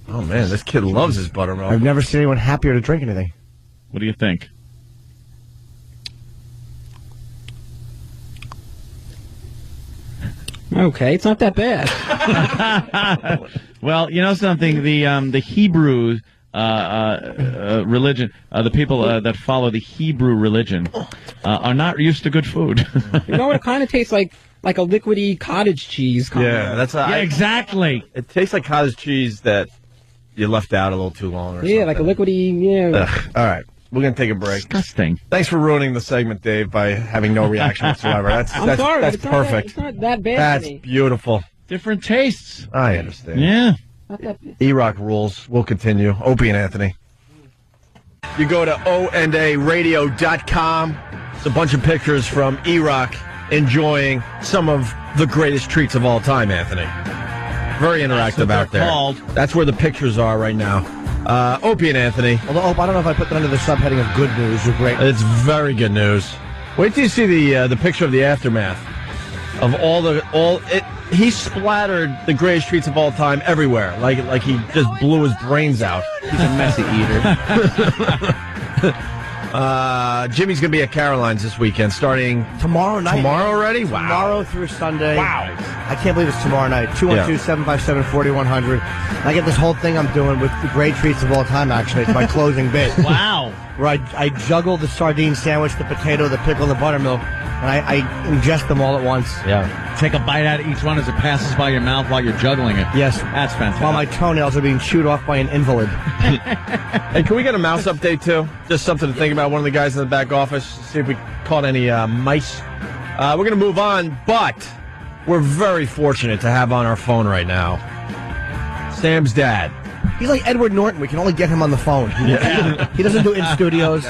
Speaker 1: Oh, man, this kid loves his buttermilk.
Speaker 3: I've never seen anyone happier to drink anything.
Speaker 2: What do you think?
Speaker 8: Okay, it's not that bad.
Speaker 2: Well, you know something? The Hebrew religion, the people that follow the Hebrew religion, are not used to good food.
Speaker 8: You know what? It kind of tastes like a liquidy cottage cheese. Kind
Speaker 1: Yeah, that's
Speaker 2: yeah, exactly.
Speaker 1: It tastes like cottage cheese that you left out a little too long or something.
Speaker 8: Yeah, like a liquidy, yeah.
Speaker 1: Ugh. All right. We're going to take a break.
Speaker 2: Disgusting.
Speaker 1: Thanks for ruining the segment, Dave, by having no reaction whatsoever. That's
Speaker 8: I'm sorry.
Speaker 1: That's
Speaker 8: it's not
Speaker 1: perfect.
Speaker 8: it's not that bad
Speaker 1: That's
Speaker 8: to me.
Speaker 1: beautiful.
Speaker 2: Different tastes.
Speaker 1: I understand.
Speaker 2: Yeah.
Speaker 8: Not that bad.
Speaker 1: Erock rules. We'll continue. Opie and Anthony. You go to ondaradio.com. It's a bunch of pictures from Erock enjoying some of the greatest treats of all time, Anthony. Very interactive
Speaker 2: what
Speaker 1: out
Speaker 2: they're
Speaker 1: there.
Speaker 2: called.
Speaker 1: That's where the pictures are right now. Opie and Anthony.
Speaker 3: Although, I don't know if I put that under the subheading of good news. You're great.
Speaker 1: It's very good news. Wait till you see the picture of the aftermath of he splattered the greatest treats of all time everywhere, like he just blew his brains out.
Speaker 4: He's a messy eater.
Speaker 1: Jimmy's going to be at Caroline's this weekend, starting
Speaker 3: tomorrow night.
Speaker 1: Tomorrow already? Wow.
Speaker 3: Tomorrow through Sunday.
Speaker 1: Wow.
Speaker 3: I can't believe it's tomorrow night. 212-757-4100. I get this whole thing I'm doing with the great treats of all time, actually. It's my closing bit.
Speaker 2: Wow.
Speaker 3: Where I juggle the sardine sandwich, the potato, the pickle, and the buttermilk, and I ingest them all at once.
Speaker 1: Yeah.
Speaker 2: Take a bite out of each one as it passes by your mouth while you're juggling it.
Speaker 3: Yes.
Speaker 2: That's fantastic.
Speaker 3: While my toenails are being chewed off by an invalid.
Speaker 1: Hey, can we get a mouse update, too? Just something to think about. One of the guys in the back office, see if we caught any mice. We're going to move on, but we're very fortunate to have on our phone right now Sam's dad.
Speaker 3: He's like Edward Norton. We can only get him on the phone. He doesn't do it in studios.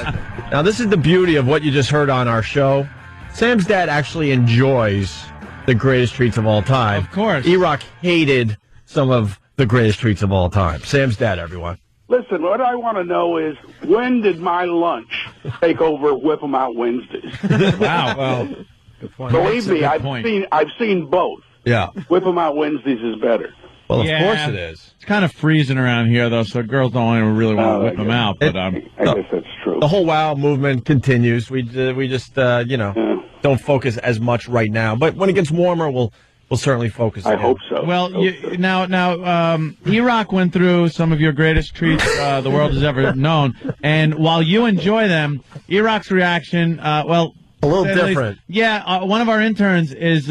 Speaker 1: Now, this is the beauty of what you just heard on our show. Sam's dad actually enjoys the greatest treats of all time.
Speaker 2: Of course.
Speaker 1: Erock hated some of the greatest treats of all time. Sam's dad, everyone.
Speaker 6: Listen, what I want to know is, when did my lunch take over Whip 'em Out Wednesdays?
Speaker 2: Wow. Well,
Speaker 1: good point.
Speaker 6: Believe me, I've seen both.
Speaker 1: Yeah.
Speaker 6: Whip 'em Out Wednesdays is better.
Speaker 1: Well, of course it is.
Speaker 2: It's kind of freezing around here, though, so girls don't really want to whip them out. But
Speaker 6: I guess that's true.
Speaker 1: The whole WOW movement continues. We just don't focus as much right now. But when it gets warmer, we'll certainly focus.
Speaker 6: I hope so.
Speaker 2: Well, now, Erock went through some of your greatest treats the world has ever known, and while you enjoy them, Erock's reaction, a
Speaker 1: little different.
Speaker 2: One of our interns is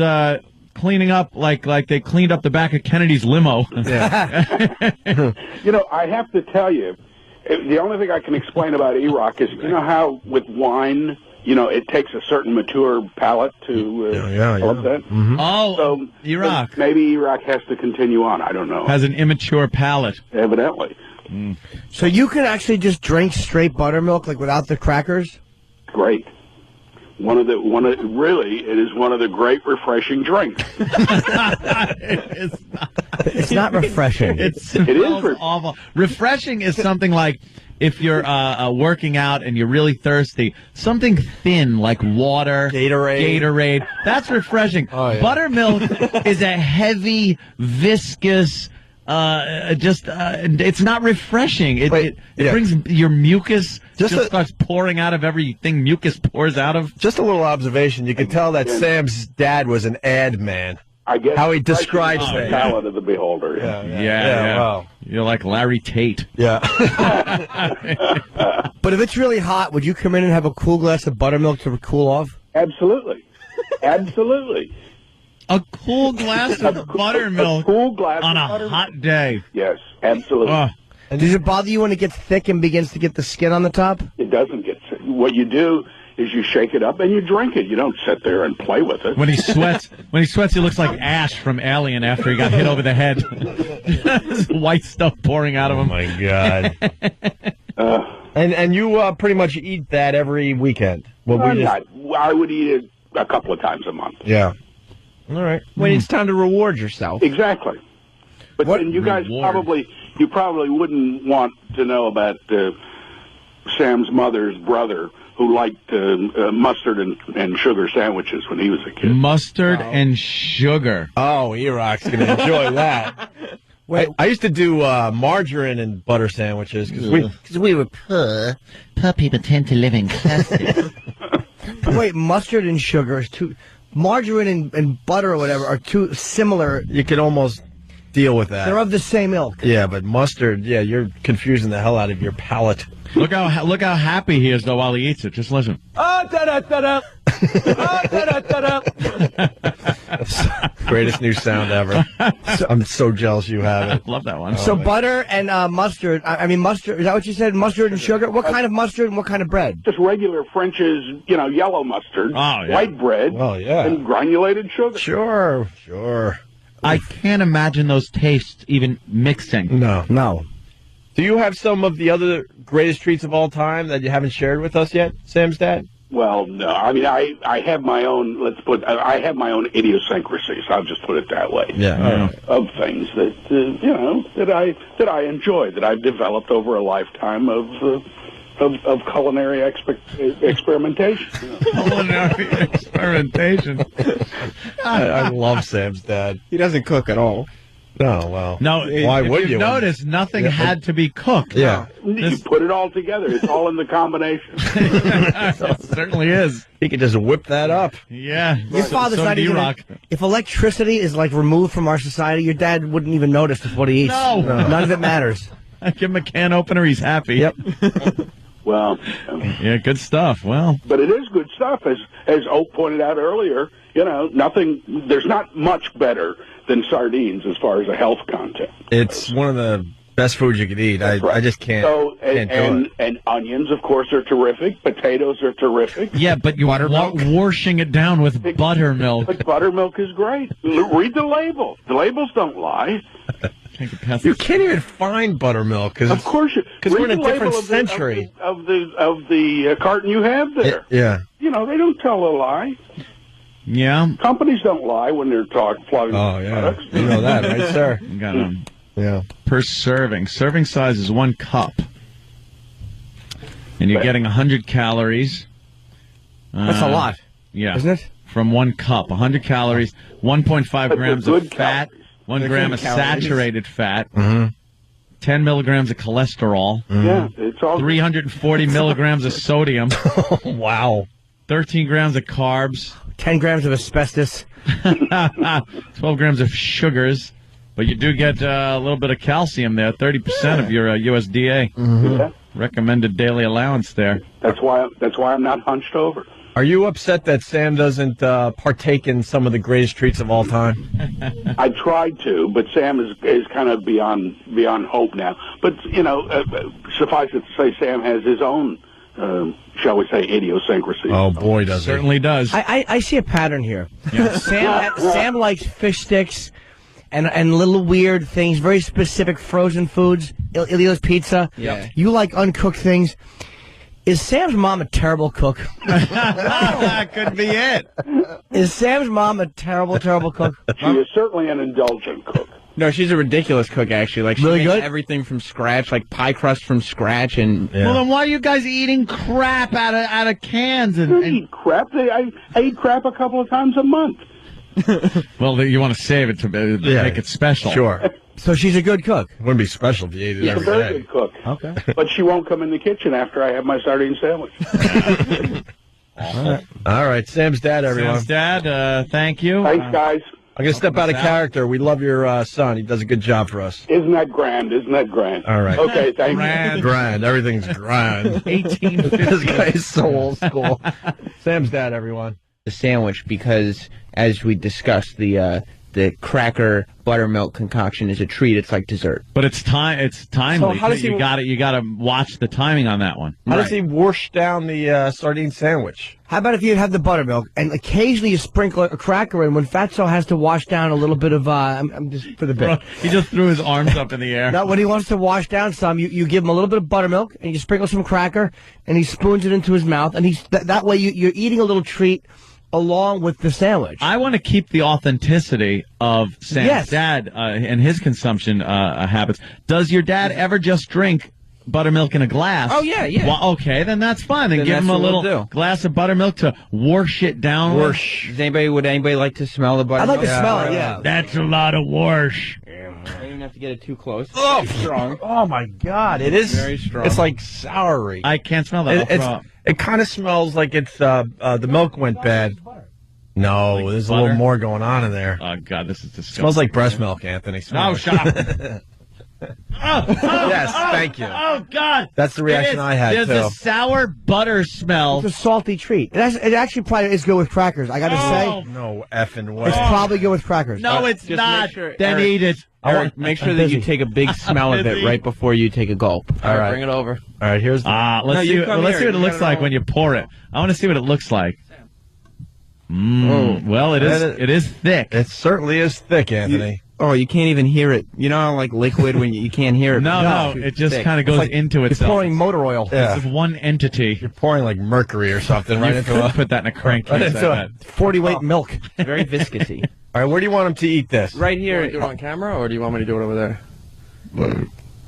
Speaker 2: cleaning up like they cleaned up the back of Kennedy's limo.
Speaker 1: Yeah.
Speaker 6: I have to tell you, the only thing I can explain about Erock is, how with wine, it takes a certain mature palate to develop that.
Speaker 1: Mm-hmm.
Speaker 2: Oh,
Speaker 6: so
Speaker 2: Erock.
Speaker 6: Maybe Erock has to continue on. I don't know.
Speaker 2: Has an immature palate.
Speaker 6: Evidently.
Speaker 2: Mm.
Speaker 3: So you can actually just drink straight buttermilk, like without the crackers?
Speaker 6: Great. Really, it is one of the great refreshing drinks.
Speaker 3: It's not refreshing.
Speaker 6: It is
Speaker 2: awful. Refreshing is something like if you're working out and you're really thirsty, something thin like water, Gatorade. That's refreshing.
Speaker 1: Oh, yeah.
Speaker 2: Buttermilk is a heavy, viscous. It's not refreshing. It brings your mucus starts pouring out of everything mucus pours out of.
Speaker 1: Just a little observation. You can tell that Sam's dad was an ad man.
Speaker 6: I guess
Speaker 1: how he describes
Speaker 6: the
Speaker 1: things.
Speaker 6: talent of the beholder.
Speaker 2: Yeah.
Speaker 1: Wow.
Speaker 2: You're like Larry Tate.
Speaker 1: Yeah.
Speaker 3: But if it's really hot, would you come in and have a cool glass of buttermilk to cool off?
Speaker 6: Absolutely.
Speaker 2: A cool glass of buttermilk on a hot day.
Speaker 6: Yes, absolutely.
Speaker 3: And does it bother you when it gets thick and begins to get the skin on the top?
Speaker 6: It doesn't get thick. What you do is you shake it up and you drink it. You don't sit there and play with it.
Speaker 2: When he sweats, he looks like Ash from Alien after he got hit over the head. White stuff pouring out of him.
Speaker 1: Oh my God. And you pretty much eat that every weekend.
Speaker 6: I would eat it a couple of times a month.
Speaker 1: Yeah. All right.
Speaker 4: When it's time to reward yourself.
Speaker 6: Exactly. But then you guys probably wouldn't want to know about Sam's mother's brother, who liked mustard and sugar sandwiches when he was a kid.
Speaker 2: Mustard and sugar.
Speaker 1: Oh, Erock's going to enjoy that. Wait, I used to do margarine and butter sandwiches because we were poor.
Speaker 2: Poor people tend to live in clusters.
Speaker 3: Wait, mustard and sugar is too... Margarine and butter or whatever are too similar.
Speaker 1: You can almost deal with that.
Speaker 3: They're of the same ilk.
Speaker 1: Yeah, but mustard, you're confusing the hell out of your palate.
Speaker 2: Look how happy he is, though, while he eats it. Just listen.
Speaker 1: Greatest new sound ever. I'm so jealous you have it.
Speaker 2: I love that one.
Speaker 3: So butter and mustard. I mean, mustard. Is that what you said? Mustard and sugar? What kind of mustard and what kind of bread?
Speaker 6: Just regular French's, yellow mustard, white bread, and granulated sugar.
Speaker 1: Sure.
Speaker 2: I can't imagine those tastes even mixing.
Speaker 1: No. Do you have some of the other greatest treats of all time that you haven't shared with us yet, Sam's dad?
Speaker 6: Well, no. I mean, I have my own. I have my own idiosyncrasies. I'll just put it that way.
Speaker 1: Yeah.
Speaker 6: Of things that that I enjoy, that I've developed over a lifetime of culinary experimentation.
Speaker 2: Culinary experimentation.
Speaker 1: I love Sam's dad.
Speaker 7: He doesn't cook at all.
Speaker 1: No, well.
Speaker 2: No,
Speaker 1: why would
Speaker 2: you?
Speaker 1: you?
Speaker 2: Notice nothing had to be cooked.
Speaker 1: Yeah.
Speaker 6: You put it all together. It's all in the combination.
Speaker 2: It certainly is.
Speaker 1: He could just whip that up.
Speaker 2: Yeah.
Speaker 3: Your father's not even.
Speaker 2: Erock.
Speaker 3: If electricity is like removed from our society, your dad wouldn't even notice what he eats.
Speaker 2: No.
Speaker 3: None of it matters.
Speaker 2: I give him a can opener, he's happy.
Speaker 3: Yep.
Speaker 6: Well,
Speaker 2: yeah, good stuff. Well,
Speaker 6: but it is good stuff, as Oak pointed out earlier. There's not much better than sardines as far as a health content.
Speaker 1: It's one of the best foods you could eat. I just can't.
Speaker 6: So,
Speaker 1: can't do it.
Speaker 6: and onions, of course, are terrific. Potatoes are terrific.
Speaker 2: yeah, but you're washing it down with buttermilk.
Speaker 6: But buttermilk is great. Read the label. The labels don't lie.
Speaker 1: You can't even find buttermilk
Speaker 6: Of course,
Speaker 1: because we're in a different century
Speaker 6: of the carton you have there.
Speaker 1: Yeah.
Speaker 6: They don't tell a lie.
Speaker 2: Yeah.
Speaker 6: Companies don't lie when they're flaunting products.
Speaker 1: You know that, right, sir?
Speaker 2: You got 'em.
Speaker 1: Yeah.
Speaker 2: Per serving. Serving size is 1 cup. And you're getting 100 calories.
Speaker 3: That's a lot.
Speaker 2: Yeah.
Speaker 3: Isn't it?
Speaker 2: From 1 cup. 100 calories, 1.5 grams of fat,
Speaker 6: calories.
Speaker 2: 1 gram of
Speaker 3: calories.
Speaker 2: saturated fat,
Speaker 1: Mm-hmm.
Speaker 2: 10 milligrams of cholesterol,
Speaker 6: Yeah, it's all
Speaker 2: 340 milligrams of sodium,
Speaker 1: Wow.
Speaker 2: 13 grams of carbs,
Speaker 3: 10 grams of asbestos.
Speaker 2: 12 grams of sugars, but you do get a little bit of calcium there, 30% of your USDA.
Speaker 6: Yeah.
Speaker 2: Recommended daily allowance there.
Speaker 6: That's why I'm not hunched over.
Speaker 1: Are you upset that Sam doesn't partake in some of the greatest treats of all time?
Speaker 6: I tried to, but Sam is kind of beyond hope now. But suffice it to say, Sam has his own, shall we say, idiosyncrasy.
Speaker 1: Oh, boy, does
Speaker 2: Certainly does.
Speaker 3: I see a pattern here. Sam likes fish sticks and little weird things, very specific frozen foods. Ilio's pizza.
Speaker 4: Yeah.
Speaker 3: You like uncooked things. Is Sam's mom a terrible cook?
Speaker 2: That could be it.
Speaker 3: Is Sam's mom a terrible, terrible cook?
Speaker 6: She is certainly an indulgent cook.
Speaker 7: No, she's a ridiculous cook, actually. Like, she
Speaker 3: Really
Speaker 7: makes
Speaker 3: good?
Speaker 7: everything from scratch, like pie crust from scratch, and
Speaker 2: Well, then why are you guys eating crap out of cans?
Speaker 6: I eat crap. I eat crap a couple of times a month.
Speaker 2: Well, you want to save it to make it special.
Speaker 1: Sure.
Speaker 3: So she's a good cook.
Speaker 1: Wouldn't be special if you ate it
Speaker 6: She's a
Speaker 1: every
Speaker 6: very
Speaker 1: day.
Speaker 6: good cook.
Speaker 3: Okay.
Speaker 6: But she won't come in the kitchen after I have my sardine sandwich.
Speaker 1: All right, Sam's dad, everyone.
Speaker 2: Sam's dad, thank you.
Speaker 6: Thanks, guys.
Speaker 1: I'm going to step out of character. We love your son. He does a good job for us.
Speaker 6: Isn't that grand?
Speaker 1: All right.
Speaker 6: Okay, thank
Speaker 2: Grand.
Speaker 6: you.
Speaker 1: Grand. Everything's grand.
Speaker 2: 1850.
Speaker 1: This guy is so old school. Sam's dad, everyone.
Speaker 4: The sandwich, because as we discussed, the cracker buttermilk concoction is a treat. It's like dessert.
Speaker 2: But it's timely.
Speaker 1: So how does he-
Speaker 2: you got to watch the timing on that one.
Speaker 1: How does he wash down the sardine sandwich?
Speaker 3: How about if you have the buttermilk and occasionally you sprinkle a cracker in when Fatso has to wash down a little bit of, I'm just for the bit.
Speaker 2: He just threw his arms up in the air.
Speaker 3: Now, when he wants to wash down some, you give him a little bit of buttermilk and you sprinkle some cracker and he spoons it into his mouth and that way you're eating a little treat along with the sandwich.
Speaker 2: I want to keep the authenticity of Sam's dad and his consumption habits. Does your dad ever just drink buttermilk in a glass?
Speaker 7: Oh, yeah.
Speaker 2: Well, okay, then that's fine. Then give
Speaker 7: that's
Speaker 2: him a
Speaker 7: what we'll
Speaker 2: little
Speaker 7: do.
Speaker 2: glass of buttermilk to wash it down. with.
Speaker 4: Would anybody like to smell the
Speaker 3: I'd
Speaker 4: buttermilk?
Speaker 3: like to smell it, yeah.
Speaker 2: That's a lot of wash.
Speaker 4: I don't even have to get it too close.
Speaker 1: Oh,
Speaker 4: It's strong.
Speaker 1: Oh, my God. It is
Speaker 4: Very strong.
Speaker 1: It's like soury.
Speaker 2: I can't smell that. I'll throw up.
Speaker 1: It kind of smells like it's the milk went bad. No,
Speaker 2: Like
Speaker 1: there's
Speaker 2: butter?
Speaker 1: a little more going on in there.
Speaker 2: Oh, God, this is disgusting.
Speaker 1: Smells like breast milk, Anthony.
Speaker 2: No,
Speaker 1: Smells
Speaker 2: shut up.
Speaker 1: Yes, thank you.
Speaker 2: Oh, God.
Speaker 1: That's the reaction I had,
Speaker 2: There's
Speaker 1: too.
Speaker 2: a sour butter smell.
Speaker 3: It's a salty treat. It actually probably is good with crackers. I got to
Speaker 2: Oh.
Speaker 3: say,
Speaker 1: No effing way.
Speaker 3: it's probably good with crackers.
Speaker 2: No, it's
Speaker 4: just
Speaker 2: not.
Speaker 4: make sure-
Speaker 2: Then
Speaker 4: Eric-
Speaker 2: eat it.
Speaker 4: Eric, make sure that you take a big smell of it
Speaker 2: busy.
Speaker 4: right before you take a gulp.
Speaker 1: All right.
Speaker 4: Bring it over.
Speaker 1: All right, here's the...
Speaker 2: Let's
Speaker 4: No,
Speaker 2: see.
Speaker 4: you
Speaker 2: Let's
Speaker 4: come
Speaker 2: see
Speaker 4: here.
Speaker 2: what it
Speaker 4: You
Speaker 2: looks
Speaker 4: gotta
Speaker 2: like
Speaker 4: roll.
Speaker 2: when you pour it. I want to see what it looks like. Well, it is thick.
Speaker 1: It certainly is thick, Anthony.
Speaker 4: Oh, you can't even hear it. You know how, like, liquid when you can't hear it?
Speaker 2: No, it just kind of goes into itself.
Speaker 3: You're pouring motor oil.
Speaker 1: Yeah.
Speaker 2: It's one entity.
Speaker 1: You're pouring like mercury or something right into
Speaker 2: could put that in a crankcase.
Speaker 1: right
Speaker 3: 40-weight milk.
Speaker 4: Very viscousy.
Speaker 1: All right, where do you want him to eat this?
Speaker 4: Right here.
Speaker 7: Do you want it on camera, or do you want me to do it over there?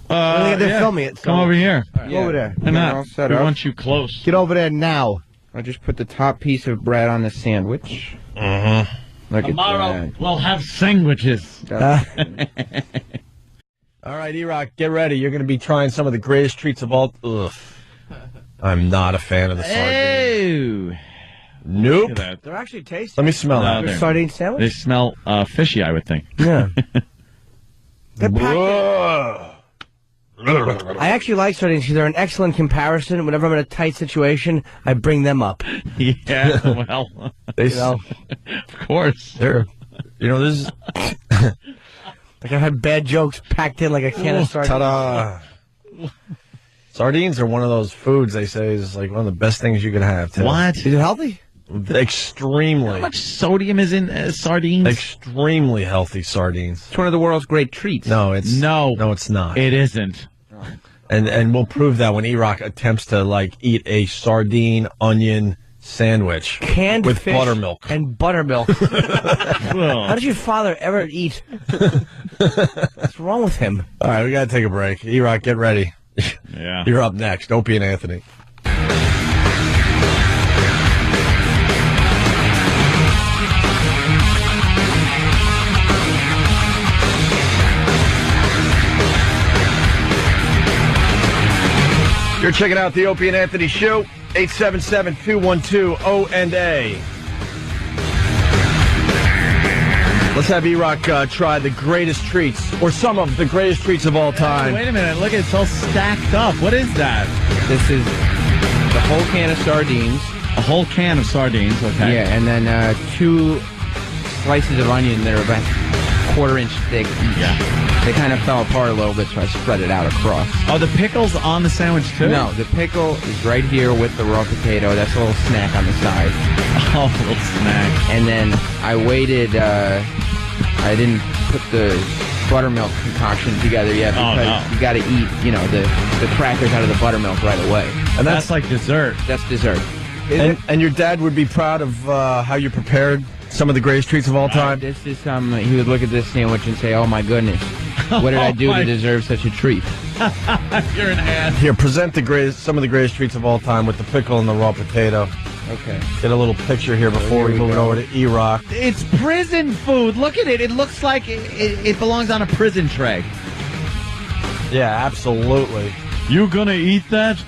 Speaker 3: They're filming it. So
Speaker 2: Come over here.
Speaker 3: Go over there.
Speaker 2: Why not?
Speaker 4: All set
Speaker 2: We
Speaker 4: up.
Speaker 2: want you close.
Speaker 3: Get over there now.
Speaker 4: I'll just put the top piece of bread on the sandwich.
Speaker 1: Mm-hmm.
Speaker 4: Look
Speaker 2: Tomorrow
Speaker 4: at that.
Speaker 2: we'll have sandwiches.
Speaker 1: All right, Erock, get ready. You're going to be trying some of the greatest treats of all. Ugh. I'm not a fan of the sardines.
Speaker 2: Ew.
Speaker 1: Nope.
Speaker 2: Look at that.
Speaker 3: They're actually tasty.
Speaker 1: Let me smell
Speaker 2: No,
Speaker 1: that.
Speaker 2: they're-
Speaker 3: Sardine
Speaker 2: They
Speaker 3: sandwich?
Speaker 2: smell fishy, I would think.
Speaker 3: Yeah. They're packed in.
Speaker 1: Ugh.
Speaker 3: I actually like sardines because they're an excellent comparison. Whenever I'm in a tight situation, I bring them up.
Speaker 2: Yeah, well,
Speaker 1: They,
Speaker 3: You know,
Speaker 2: of course.
Speaker 1: they're, this is
Speaker 3: like I've had bad jokes packed in like a can of sardines.
Speaker 1: ta-da. Sardines are one of those foods they say is like one of the best things you could have. Too.
Speaker 2: What?
Speaker 3: Is it healthy?
Speaker 1: Extremely.
Speaker 2: How much sodium is in sardines?
Speaker 1: Extremely healthy sardines.
Speaker 4: It's one of the world's great treats.
Speaker 1: No, it's
Speaker 2: No.
Speaker 1: it's not.
Speaker 2: It isn't.
Speaker 1: And we'll prove that when Erock attempts to like eat a sardine onion sandwich
Speaker 3: Canned
Speaker 1: with
Speaker 3: fish
Speaker 1: buttermilk.
Speaker 3: and buttermilk. How
Speaker 2: Well,
Speaker 3: did your father ever eat? What's wrong with him?
Speaker 1: All right, we got to take a break. Erock, get ready.
Speaker 2: yeah.
Speaker 1: You're up next. Opie and Anthony. You're checking out the Opie and Anthony Show, 877-212-O&A. Let's have Erock try the greatest treats, or some of the greatest treats of all time.
Speaker 2: Wait a minute. Look, it's all stacked up. What is that?
Speaker 4: This is the whole can of sardines.
Speaker 2: A whole can of sardines, okay.
Speaker 4: Yeah, and then 2 slices of onion that are about 1/4 inch thick each.
Speaker 2: Yeah.
Speaker 4: They kind of fell apart a little bit, so I spread it out across.
Speaker 2: Are the pickles on the sandwich, too?
Speaker 4: No, the pickle is right here with the raw potato. That's a little snack on the side.
Speaker 2: Oh, little snack.
Speaker 4: And then I waited, I didn't put the buttermilk concoction together yet
Speaker 2: Oh,
Speaker 4: because
Speaker 2: no.
Speaker 4: you got to eat, the crackers out of the buttermilk right away.
Speaker 2: And that's like dessert.
Speaker 4: That's dessert.
Speaker 1: And your dad would be proud of how you prepared some of the greatest treats of all time.
Speaker 4: This is he would look at this sandwich and say, "Oh my goodness, what did I do to deserve such a treat?"
Speaker 2: You're an ass.
Speaker 1: Here, present some of the greatest treats of all time with the pickle and the raw potato.
Speaker 4: Okay.
Speaker 1: Get a little picture here before we move it over to Erock.
Speaker 2: It's prison food. Look at it. It looks like it belongs on a prison tray.
Speaker 1: Yeah, absolutely.
Speaker 2: You gonna eat that?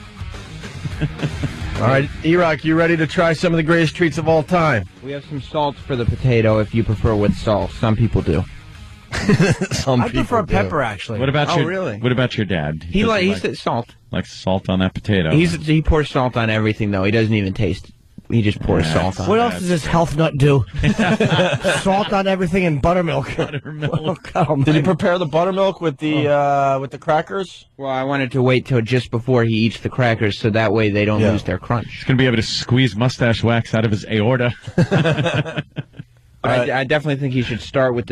Speaker 1: All right, Erock, you ready to try some of the greatest treats of all time?
Speaker 4: We have some salt for the potato if you prefer with salt. Some people do.
Speaker 1: Some
Speaker 3: I prefer
Speaker 1: do.
Speaker 3: pepper, actually.
Speaker 2: What about
Speaker 4: Oh,
Speaker 2: your?
Speaker 4: really?
Speaker 2: What about your dad?
Speaker 4: He said salt.
Speaker 2: likes salt on that potato.
Speaker 4: He pours salt on everything though. He doesn't even taste it. He just pours salt on.
Speaker 3: What else does this health nut do? Salt on everything and buttermilk.
Speaker 2: Buttermilk.
Speaker 1: Did he prepare the buttermilk with the crackers?
Speaker 4: Well, I wanted to wait till just before he eats the crackers, so that way they don't lose their crunch.
Speaker 2: He's gonna be able to squeeze mustache wax out of his aorta.
Speaker 4: But I definitely think he should start with the